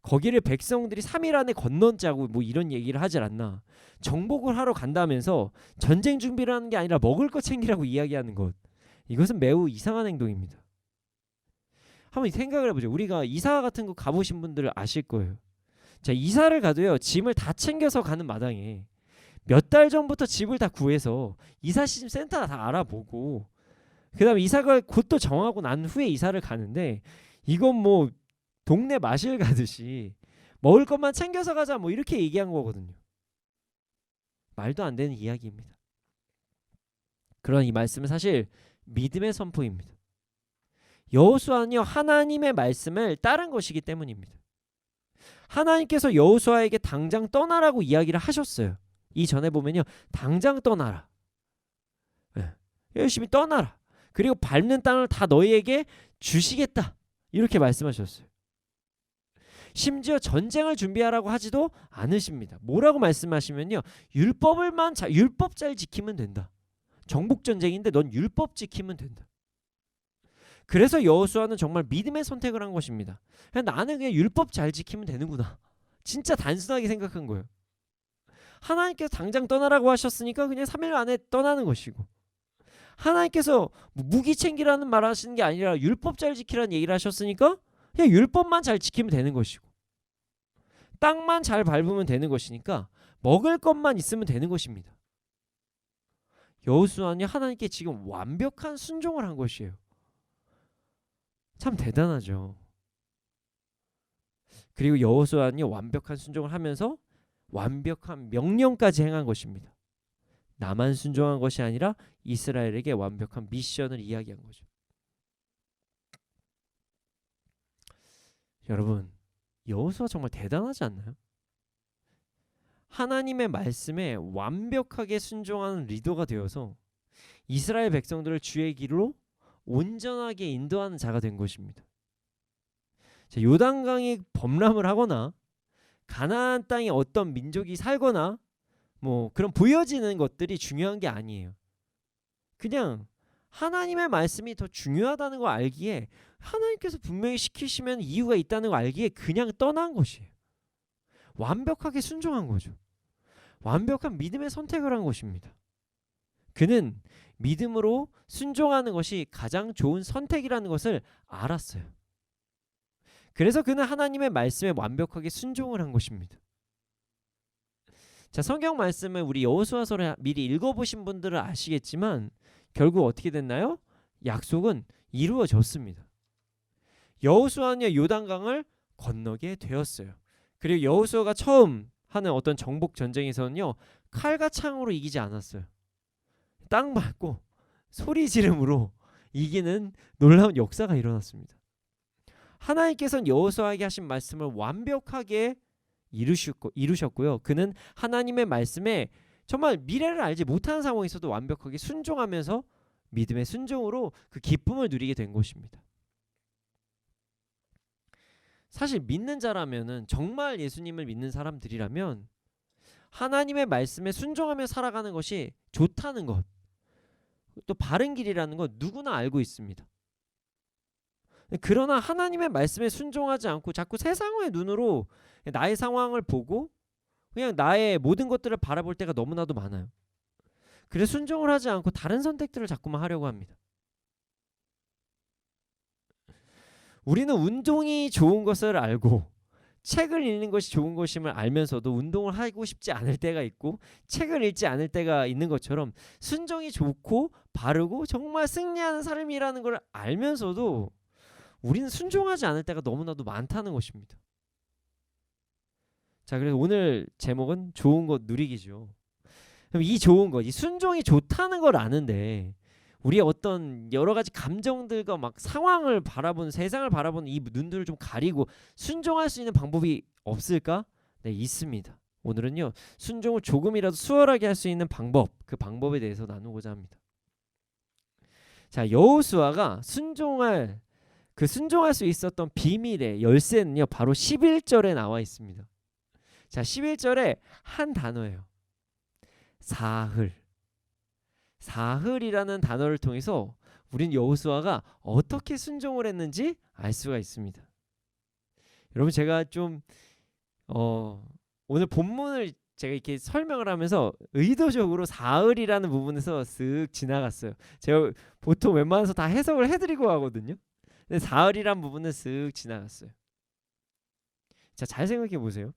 [SPEAKER 2] 거기를 백성들이 3일 안에 건너자고 뭐 이런 얘기를 하질 않나. 정복을 하러 간다면서 전쟁 준비를 하는 게 아니라 먹을 거 챙기라고 이야기하는 것. 이것은 매우 이상한 행동입니다. 한번 생각을 해보죠. 우리가 이사 같은 거 가보신 분들은 아실 거예요. 자, 이사를 가도요, 짐을 다 챙겨서 가는 마당에 몇 달 전부터 집을 다 구해서 이사 시즘 센터 다 알아보고 그다음에 이사가 곧 또 정하고 난 후에 이사를 가는데 이건 뭐 동네 마실 가듯이 먹을 것만 챙겨서 가자 뭐 이렇게 얘기한 거거든요. 말도 안 되는 이야기입니다. 그런 이 말씀은 사실 믿음의 선포입니다. 여호수아는요 하나님의 말씀을 따른 것이기 때문입니다. 하나님께서 여호수아에게 당장 떠나라고 이야기를 하셨어요. 이전에 보면요 당장 떠나라. 열심히 떠나라. 그리고 밟는 땅을 다 너희에게 주시겠다. 이렇게 말씀하셨어요. 심지어 전쟁을 준비하라고 하지도 않으십니다. 뭐라고 말씀하시면요 율법 잘 지키면 된다. 정복 전쟁인데 넌 율법 지키면 된다. 그래서 여호수아는 정말 믿음의 선택을 한 것입니다. 나는 그냥 율법 잘 지키면 되는구나. 진짜 단순하게 생각한 거예요. 하나님께서 당장 떠나라고 하셨으니까 그냥 3일 안에 떠나는 것이고 하나님께서 무기 챙기라는 말 하시는 게 아니라 율법 잘 지키라는 얘기를 하셨으니까 그냥 율법만 잘 지키면 되는 것이고 땅만 잘 밟으면 되는 것이니까 먹을 것만 있으면 되는 것입니다. 여호수아는 하나님께 지금 완벽한 순종을 한 것이에요. 참 대단하죠. 그리고 여호수아는 완벽한 순종을 하면서 완벽한 명령까지 행한 것입니다. 나만 순종한 것이 아니라 이스라엘에게 완벽한 미션을 이야기한 거죠. 여러분, 여호수아 정말 대단하지 않나요? 하나님의 말씀에 완벽하게 순종하는 리더가 되어서 이스라엘 백성들을 주의 길로 온전하게 인도하는 자가 된 것입니다. 요단강이 범람을 하거나 가나안 땅에 어떤 민족이 살거나 뭐 그런 보여지는 것들이 중요한 게 아니에요. 그냥 하나님의 말씀이 더 중요하다는 걸 알기에 하나님께서 분명히 시키시면 이유가 있다는 걸 알기에 그냥 떠난 것이에요. 완벽하게 순종한 거죠. 완벽한 믿음의 선택을 한 것입니다. 그는 믿음으로 순종하는 것이 가장 좋은 선택이라는 것을 알았어요. 그래서 그는 하나님의 말씀에 완벽하게 순종을 한 것입니다. 자, 성경 말씀을 우리 여호수아서를 미리 읽어보신 분들은 아시겠지만 결국 어떻게 됐나요? 약속은 이루어졌습니다. 여호수아는 요단강을 건너게 되었어요. 그리고 여호수아가 처음 하는 어떤 정복 전쟁에서는요 칼과 창으로 이기지 않았어요. 땅 밟고 소리 지름으로 이기는 놀라운 역사가 일어났습니다. 하나님께서는 여호수아에게 하신 말씀을 완벽하게 이루셨고요. 그는 하나님의 말씀에 정말 미래를 알지 못하는 상황에서도 완벽하게 순종하면서 믿음의 순종으로 그 기쁨을 누리게 된 것입니다. 사실 믿는 자라면은 정말 예수님을 믿는 사람들이라면 하나님의 말씀에 순종하며 살아가는 것이 좋다는 것, 또 바른 길이라는 것 누구나 알고 있습니다. 그러나 하나님의 말씀에 순종하지 않고 자꾸 세상의 눈으로 나의 상황을 보고 그냥 나의 모든 것들을 바라볼 때가 너무나도 많아요. 그래서 순종을 하지 않고 다른 선택들을 자꾸만 하려고 합니다. 우리는 운동이 좋은 것을 알고 책을 읽는 것이 좋은 것임을 알면서도 운동을 하고 싶지 않을 때가 있고 책을 읽지 않을 때가 있는 것처럼 순종이 좋고 바르고 정말 승리하는 삶이라는 걸 알면서도 우리는 순종하지 않을 때가 너무나도 많다는 것입니다. 자, 그래서 오늘 제목은 좋은 것 누리기죠. 그럼 이 좋은 것, 이 순종이 좋다는 걸 아는데 우리의 어떤 여러 가지 감정들과 막 상황을 바라보는 세상을 바라보는 이 눈들을 좀 가리고 순종할 수 있는 방법이 없을까? 네, 있습니다. 오늘은요 순종을 조금이라도 수월하게 할 수 있는 방법, 그 방법에 대해서 나누고자 합니다. 자, 여호수아가 순종할 수 있었던 비밀의 열쇠는요 바로 11절에 나와 있습니다. 자, 11절에 한 단어예요. 사흘이라는 단어를 통해서 우린 여호수아가 어떻게 순종을 했는지 알 수가 있습니다. 여러분, 제가 좀 오늘 본문을 제가 이렇게 설명을 하면서 의도적으로 사흘이라는 부분에서 쓱 지나갔어요. 제가 보통 웬만해서 다 해석을 해드리고 하거든요. 근데 사흘이란 부분은 쓱 지나갔어요. 자, 잘 생각해 보세요.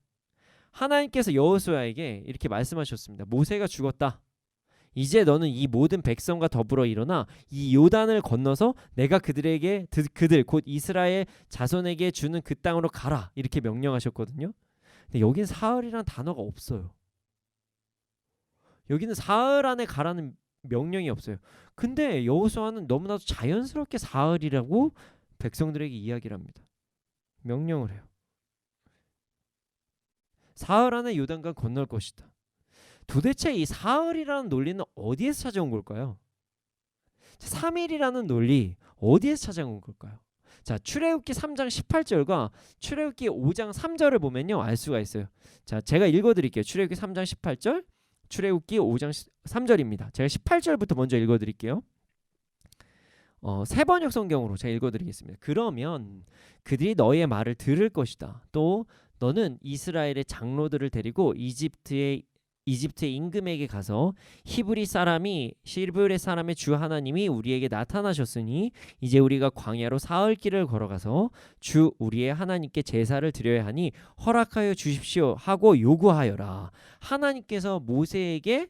[SPEAKER 2] 하나님께서 여호수아에게 이렇게 말씀하셨습니다. 모세가 죽었다. 이제 너는 이 모든 백성과 더불어 일어나 이 요단을 건너서 내가 그들 곧 이스라엘 자손에게 주는 그 땅으로 가라. 이렇게 명령하셨거든요. 근데 여기는 사흘이라는 단어가 없어요. 여기는 사흘 안에 가라는 명령이 없어요. 근데 여호수아는 너무나도 자연스럽게 사흘이라고 백성들에게 이야기를 합니다. 명령을 해요. 사흘 안에 요단강 건널 것이다. 도대체 이 사흘이라는 논리는 어디에서 찾아온 걸까요? 3일이라는 논리 어디에서 찾아온 걸까요? 자, 출애굽기 3장 18절과 출애굽기 5장 3절을 보면요 알 수가 있어요. 자, 제가 읽어드릴게요. 출애굽기 3장 18절, 출애굽기 5장 3절입니다. 제가 18절부터 먼저 읽어드릴게요. 세번역 성경으로 제가 읽어드리겠습니다. 그러면 그들이 너의 말을 들을 것이다. 또 너는 이스라엘의 장로들을 데리고 이집트의 임금에게 가서 히브리 사람의 주 하나님이 우리에게 나타나셨으니 이제 우리가 광야로 사흘 길을 걸어가서 주 우리의 하나님께 제사를 드려야 하니 허락하여 주십시오 하고 요구하여라. 하나님께서 모세에게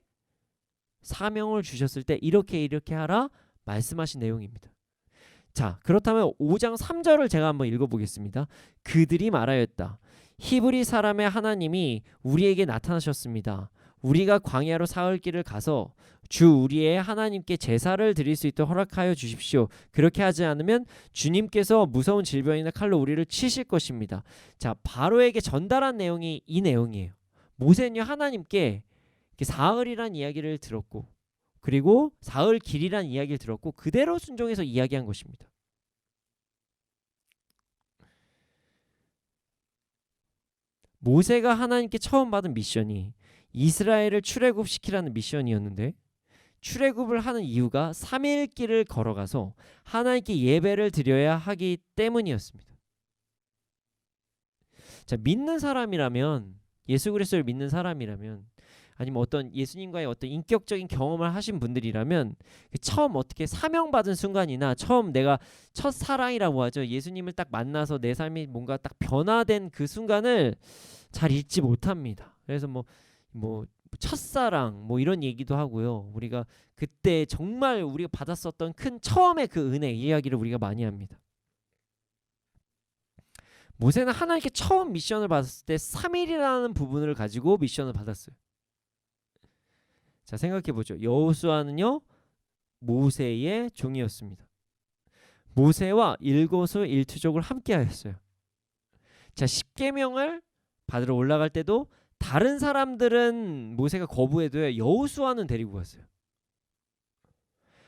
[SPEAKER 2] 사명을 주셨을 때 이렇게 하라 말씀하신 내용입니다. 자, 그렇다면 5장 3절을 제가 한번 읽어보겠습니다. 그들이 말하였다. 히브리 사람의 하나님이 우리에게 나타나셨습니다. 우리가 광야로 사흘 길을 가서 주 우리의 하나님께 제사를 드릴 수 있도록 허락하여 주십시오. 그렇게 하지 않으면 주님께서 무서운 질병이나 칼로 우리를 치실 것입니다. 자, 바로에게 전달한 내용이 이 내용이에요. 모세는 하나님께 사흘이란 이야기를 들었고 그리고 사흘 길이란 이야기를 들었고 그대로 순종해서 이야기한 것입니다. 모세가 하나님께 처음 받은 미션이 이스라엘을 출애굽시키라는 미션이었는데 출애굽을 하는 이유가 3일 길을 걸어가서 하나님께 예배를 드려야 하기 때문이었습니다. 자, 믿는 사람이라면 예수 그리스도를 믿는 사람이라면 아니면 어떤 예수님과의 어떤 인격적인 경험을 하신 분들이라면 처음 어떻게 사명받은 순간이나 처음 내가 첫사랑이라고 하죠. 예수님을 딱 만나서 내 삶이 뭔가 딱 변화된 그 순간을 잘 잊지 못합니다. 그래서 뭐 첫사랑 이런 얘기도 하고요. 우리가 그때 정말 우리가 받았었던 큰 처음의 그 은혜 이야기를 우리가 많이 합니다. 모세는 하나님께 처음 미션을 받았을 때 3일이라는 부분을 가지고 미션을 받았어요. 자, 생각해보죠. 여호수아는요 모세의 종이었습니다. 모세와 일거수일투족을 함께하였어요. 자, 십계명을 받으러 올라갈 때도 다른 사람들은 모세가 거부해도요 여호수아는 데리고 갔어요.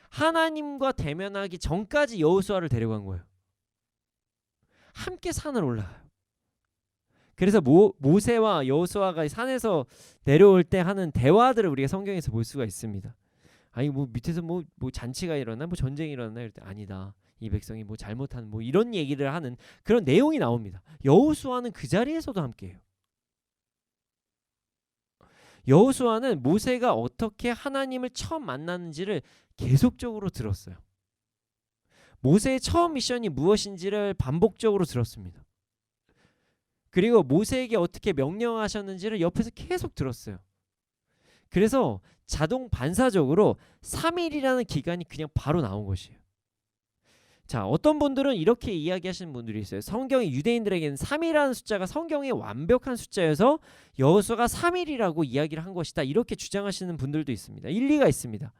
[SPEAKER 2] 하나님과 대면하기 전까지 여호수아를 데려간 거예요. 함께 산을 올라가요. 그래서 모세와 여호수아가 산에서 내려올 때 하는 대화들을 우리가 성경에서 볼 수가 있습니다. 아니 밑에서 잔치가 일어나 전쟁이 일어나 이럴 때 아니다. 이 백성이 잘못한 이런 얘기를 하는 그런 내용이 나옵니다. 여호수아는 그 자리에서도 함께해요. 여호수아는 모세가 어떻게 하나님을 처음 만났는지를 계속적으로 들었어요. 모세의 처음 미션이 무엇인지를 반복적으로 들었습니다. 그리고 모세에게 어떻게 명령하셨는지를 옆에서 계속 들었어요. 그래서 자동 반사적으로 3일이라는 기간이 그냥 바로 나온 것이에요. 자, 어떤 분들은 이렇게 이야기하시는 분들이 있어요. 성경이 유대인들에게는 3이라는 숫자가 성경의 완벽한 숫자여서 여호수아가 3일이라고 이야기를 한 것이다. 이렇게 주장하시는 분들도 있습니다. 일리가 있습니다.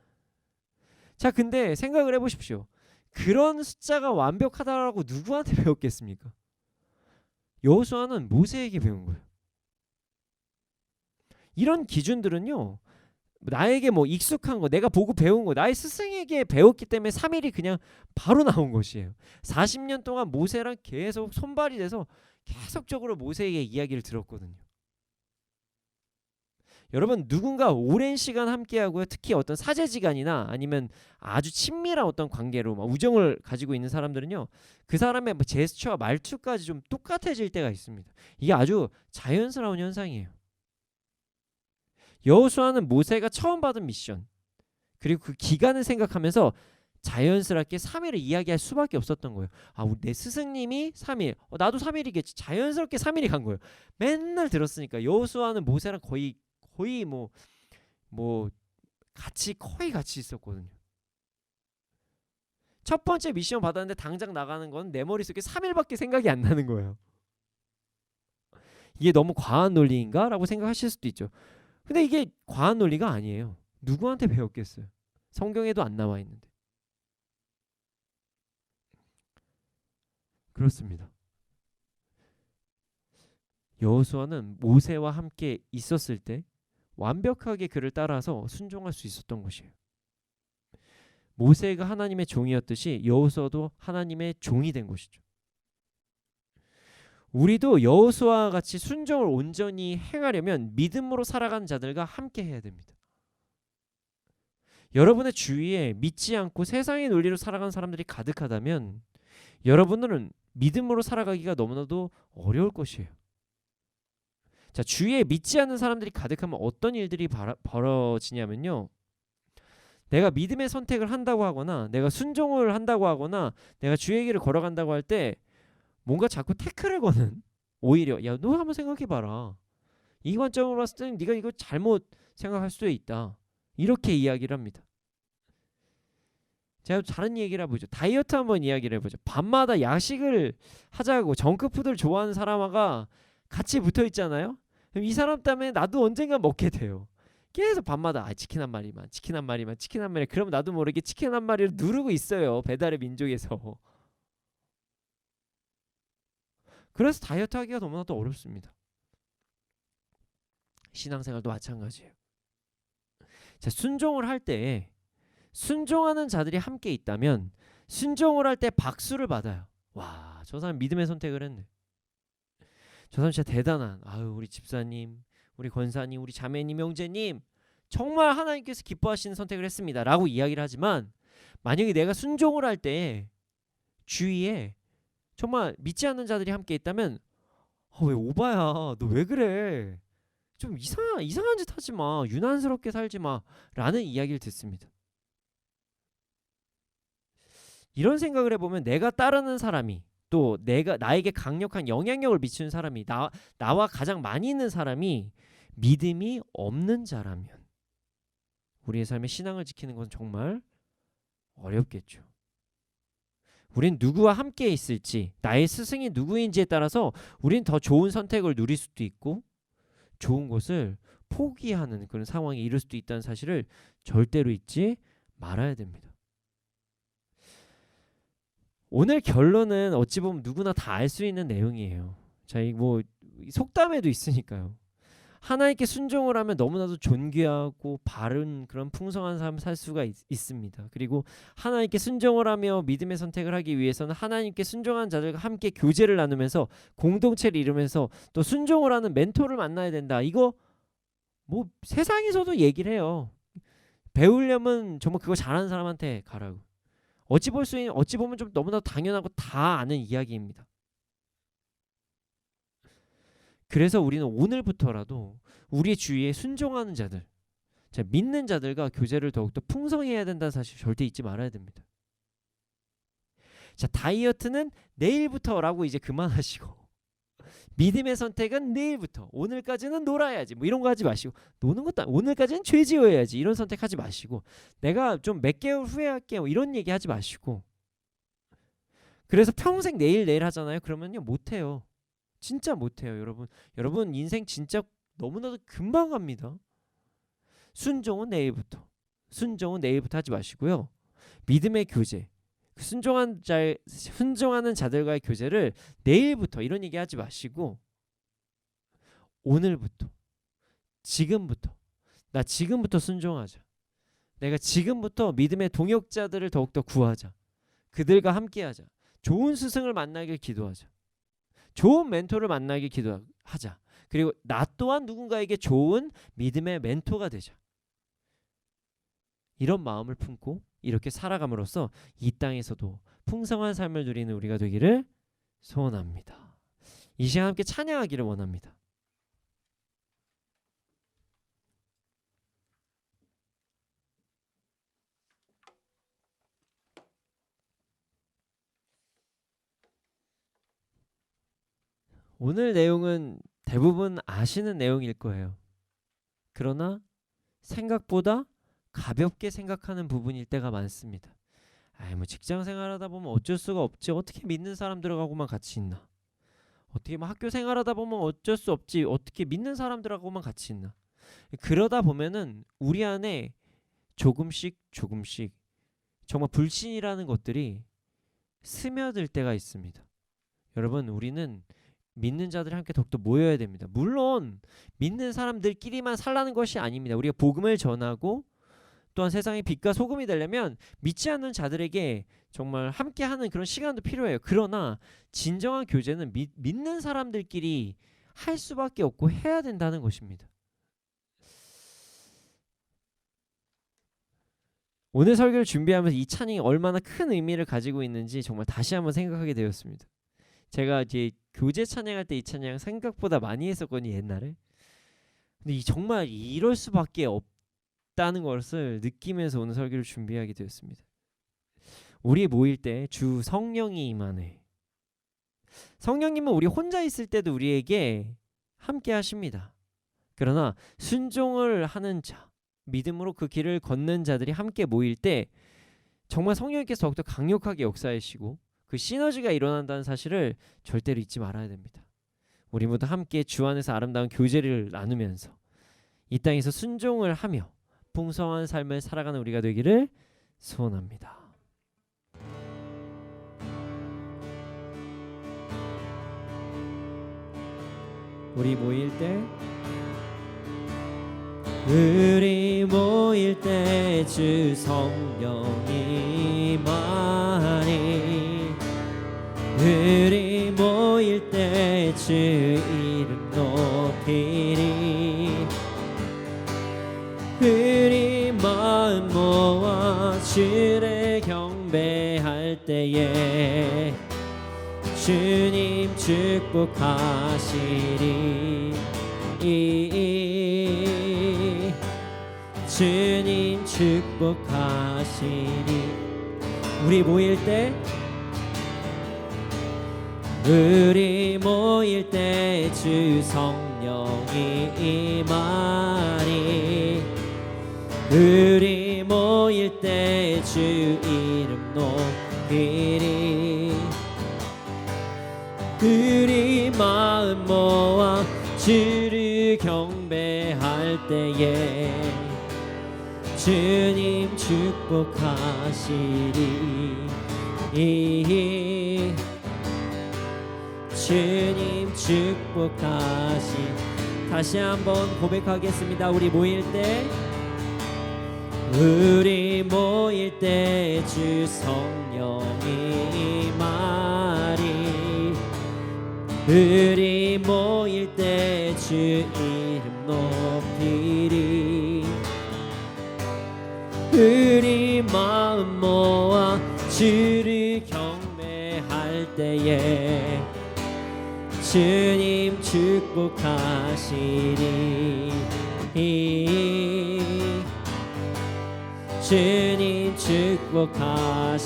[SPEAKER 2] 자, 근데 생각을 해보십시오. 그런 숫자가 완벽하다라고 누구한테 배웠겠습니까? 여호수아는 모세에게 배운 거예요. 이런 기준들은요. 나에게 익숙한 거, 내가 보고 배운 거, 나의 스승에게 배웠기 때문에 3일이 그냥 바로 나온 것이에요. 40년 동안 모세랑 계속 손발이 돼서 계속적으로 모세에게 이야기를 들었거든요. 여러분, 누군가 오랜 시간 함께하고요. 특히 어떤 사제지간이나 아니면 아주 친밀한 어떤 관계로 우정을 가지고 있는 사람들은요. 그 사람의 제스처와 말투까지 좀 똑같아질 때가 있습니다. 이게 아주 자연스러운 현상이에요. 여호수아는 모세가 처음 받은 미션 그리고 그 기간을 생각하면서 자연스럽게 3일을 이야기할 수밖에 없었던 거예요. 아, 우리 내 스승님이 3일, 나도 3일이겠지. 자연스럽게 3일이 간 거예요. 맨날 들었으니까. 여호수아는 모세랑 거의 뭐 거의 같이 있었거든요. 첫 번째 미션 받았는데 당장 나가는 건 내 머릿속에 3일밖에 생각이 안 나는 거예요. 이게 너무 과한 논리인가? 라고 생각하실 수도 있죠. 근데 이게 과한 논리가 아니에요. 누구한테 배웠겠어요? 성경에도 안 나와 있는데. 그렇습니다. 여호수아는 모세와 함께 있었을 때 완벽하게 그를 따라서 순종할 수 있었던 것이에요. 모세가 하나님의 종이었듯이 여호수아도 하나님의 종이 된 것이죠. 우리도 여호수아와 같이 순종을 온전히 행하려면 믿음으로 살아가는 자들과 함께 해야 됩니다. 여러분의 주위에 믿지 않고 세상의 논리로 살아가는 사람들이 가득하다면 여러분들은 믿음으로 살아가기가 너무나도 어려울 것이에요. 자, 주위에 믿지 않는 사람들이 가득하면 어떤 일들이 벌어지냐면요. 내가 믿음의 선택을 한다고 하거나 내가 순종을 한다고 하거나 내가 주의 길을 걸어간다고 할 때 뭔가 자꾸 태클을 거는, 오히려 야, 너 한번 생각해봐라. 이 관점으로 봤을 때는 네가 이거 잘못 생각할 수도 있다. 이렇게 이야기를 합니다. 제가 다른 얘기를 해보죠. 다이어트 한번 이야기를 해보죠. 밤마다 야식을 하자고 정크푸드를 좋아하는 사람과 같이 붙어 있잖아요. 그럼 이 사람 때문에 나도 언젠가 먹게 돼요. 계속 밤마다 치킨 한 마리만, 치킨 한 마리만, 치킨 한 마리. 그럼 나도 모르게 치킨 한 마리를 누르고 있어요. 배달의 민족에서. 그래서 다이어트 하기가 너무나도 어렵습니다. 신앙생활도 마찬가지예요. 자, 순종을 할 때 순종하는 자들이 함께 있다면 순종을 할 때 박수를 받아요. 와, 저 사람 믿음의 선택을 했네. 저 사람 진짜 대단한, 아유, 우리 집사님, 우리 권사님, 우리 자매님, 형제님, 정말 하나님께서 기뻐하시는 선택을 했습니다 라고 이야기를 하지만, 만약에 내가 순종을 할 때 주위에 정말 믿지 않는 자들이 함께 있다면 왜 오바야, 너 왜 그래, 좀 이상한 짓 하지 마, 유난스럽게 살지 마 라는 이야기를 듣습니다. 이런 생각을 해보면 내가 따르는 사람이, 또 나에게 강력한 영향력을 미치는 사람이, 나와 가장 많이 있는 사람이 믿음이 없는 자라면 우리의 삶의 신앙을 지키는 건 정말 어렵겠죠. 우린 누구와 함께 있을지, 나의 스승이 누구인지에 따라서 우린 더 좋은 선택을 누릴 수도 있고 좋은 것을 포기하는 그런 상황에 이를 수도 있다는 사실을 절대로 잊지 말아야 됩니다. 오늘 결론은 어찌 보면 누구나 다 알 수 있는 내용이에요. 자, 뭐 속담에도 있으니까요. 하나님께 순종을 하면 너무나도 존귀하고 바른 그런 풍성한 삶을 살 수가 있습니다. 그리고 하나님께 순종을 하며 믿음의 선택을 하기 위해서는 하나님께 순종한 자들과 함께 교제를 나누면서 공동체를 이루면서 또 순종을 하는 멘토를 만나야 된다. 이거 뭐 세상에서도 얘기를 해요. 배우려면 정말 그거 잘하는 사람한테 가라고. 어찌 보면 좀 너무나 당연하고 다 아는 이야기입니다. 그래서 우리는 오늘부터라도 우리 주위에 순종하는 자들, 자, 믿는 자들과 교제를 더욱더 풍성해야 된다는 사실 절대 잊지 말아야 됩니다. 자, 다이어트는 내일부터라고 이제 그만하시고, 믿음의 선택은 내일부터, 오늘까지는 놀아야지 뭐 이런 거 하지 마시고, 노는 것도 오늘까지는 죄 지어야지 이런 선택하지 마시고, 내가 좀 몇 개월 후에 할게요 이런 얘기 하지 마시고. 그래서 평생 내일 하잖아요. 그러면요 못해요. 진짜 못해요. 여러분 인생 진짜 너무나도 금방 갑니다. 순종은 내일부터 하지 마시고요. 믿음의 교제, 순종하는 자들과의 교제를 내일부터 이런 얘기 하지 마시고, 오늘부터, 나 지금부터 순종하자. 내가 지금부터 믿음의 동역자들을 더욱더 구하자. 그들과 함께하자. 좋은 스승을 만나길 기도하자. 좋은 멘토를 만나길 기도하자. 그리고 나 또한 누군가에게 좋은 믿음의 멘토가 되자. 이런 마음을 품고 이렇게 살아감으로써 이 땅에서도 풍성한 삶을 누리는 우리가 되기를 소원합니다. 이 시간 함께 찬양하기를 원합니다. 오늘 내용은 대부분 아시는 내용일 거예요. 그러나 생각보다 가볍게 생각하는 부분일 때가 많습니다. 뭐 직장 생활하다 보면 어쩔 수가 없지. 어떻게 믿는 사람들하고만 같이 있나? 어떻게 학교 생활하다 보면 어쩔 수 없지. 어떻게 믿는 사람들하고만 같이 있나? 그러다 보면은 우리 안에 조금씩 정말 불신이라는 것들이 스며들 때가 있습니다. 여러분, 우리는 믿는 자들이 함께 더욱더 모여야 됩니다. 물론 믿는 사람들끼리만 살라는 것이 아닙니다. 우리가 복음을 전하고 또한 세상의 빛과 소금이 되려면 믿지 않는 자들에게 정말 함께하는 그런 시간도 필요해요. 그러나 진정한 교제는 믿는 사람들끼리 할 수밖에 없고 해야 된다는 것입니다. 오늘 설교를 준비하면서 이 찬양이 얼마나 큰 의미를 가지고 있는지 정말 다시 한번 생각하게 되었습니다. 제가 이제 교제 찬양할 때 이 찬양 생각보다 많이 했었거든요, 옛날에. 근데 정말 이럴 수밖에 없다는 것을 느끼면서 오늘 설교를 준비하게 되었습니다. 우리 모일 때 주 성령이 임하네. 성령님은 우리 혼자 있을 때도 우리에게 함께 하십니다. 그러나 순종을 하는 자, 믿음으로 그 길을 걷는 자들이 함께 모일 때 정말 성령님께서 더욱더 강력하게 역사하시고 그 시너지가 일어난다는 사실을 절대로 잊지 말아야 됩니다. 우리 모두 함께 주 안에서 아름다운 교제를 나누면서 이 땅에서 순종을 하며 풍성한 삶을 살아가는 우리가 되기를 소원합니다. 우리 모일 때 주 성령이 임하니 우리 모일 때 주 이름 높이리 우리 마음 모아 주를 경배할 때에 주님 축복하시리 주님 축복하시리. 우리 모일 때 주 성령이 임하니 우리 모일 때 주 이름 높이리 우리 마음 모아 주를 경배할 때에 주님 축복하시리 주님 축복하시. 다시 한번 고백하겠습니다. 우리 모일 때 주 성령이 임하리 우리 모일 때 주 이름 높이리 우리 마음 모아 주를 경배할 때에 주님 축복하시리 주님 축복하시리.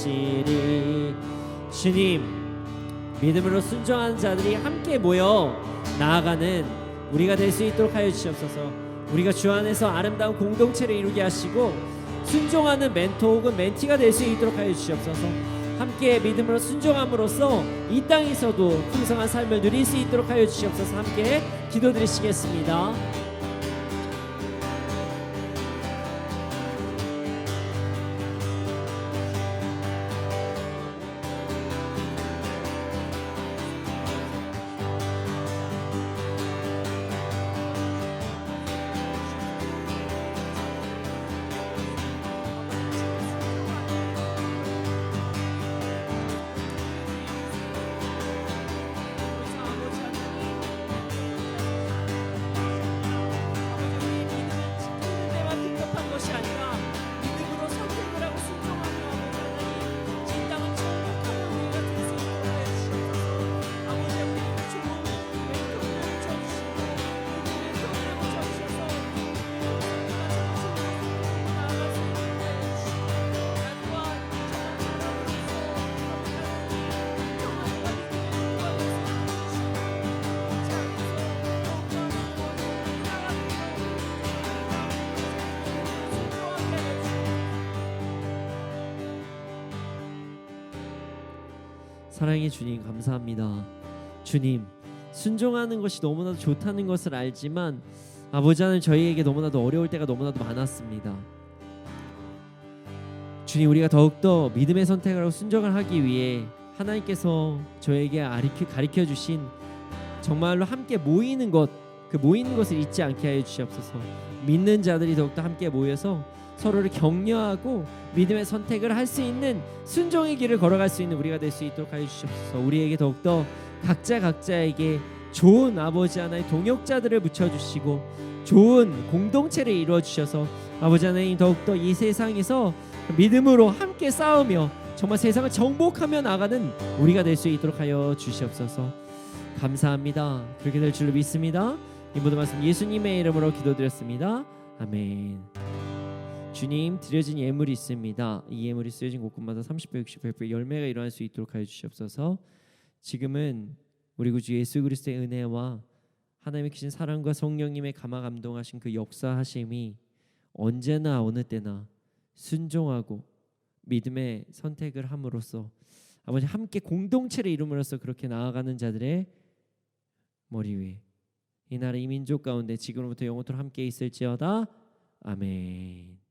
[SPEAKER 2] 주님, 믿음으로 순종하는 자들이 함께 모여 나아가는 우리가 될 수 있도록 하여 주시옵소서. 우리가 주 안에서 아름다운 공동체를 이루게 하시고 순종하는 멘토 혹은 멘티가 될 수 있도록 하여 주시옵소서. 함께 믿음으로 순종함으로써 이 땅에서도 풍성한 삶을 누릴 수 있도록 하여 주시옵소서. 함께 기도드리시겠습니다.
[SPEAKER 1] 사랑의 주님 감사합니다. 주님, 순종하는 것이 너무나도 좋다는 것을 알지만 아버지 하나님, 저희에게 너무나도 어려울 때가 너무나도 많았습니다. 주님, 우리가 더욱더 믿음의 선택을 하고 순종을 하기 위해 하나님께서 저에게 가르쳐 주신 정말로 함께 모이는 것, 그 모이는 것을 잊지 않게 하여 주시옵소서. 믿는 자들이 더욱더 함께 모여서 서로를 격려하고 믿음의 선택을 할 수 있는 순종의 길을 걸어갈 수 있는 우리가 될 수 있도록 하여 주시옵소서. 우리에게 더욱더 각자에게 좋은 아버지 하나의 동역자들을 붙여주시고 좋은 공동체를 이루어 주셔서 아버지 하나님, 더욱더 이 세상에서 믿음으로 함께 싸우며 정말 세상을 정복하며 나가는 우리가 될 수 있도록 하여 주시옵소서. 감사합니다. 그렇게 될 줄로 믿습니다. 이 모든 말씀 예수님의 이름으로 기도드렸습니다. 아멘. 주님, 드려진 예물이 있습니다. 이 예물이 쓰여진 곳곳마다 30배, 60배, 100배 열매가 일어날 수 있도록 하여 주시옵소서. 지금은 우리 구주 예수 그리스도의 은혜와 하나님의 크신 사랑과 성령님의 감화 감동하신 그 역사하심이 언제나 어느 때나 순종하고 믿음의 선택을 함으로써 아버지 함께 공동체를 이룸으로써 그렇게 나아가는 자들의 머리 위에 이 나라 이 민족 가운데 지금부터 영원토록 함께 있을지어다. 아멘.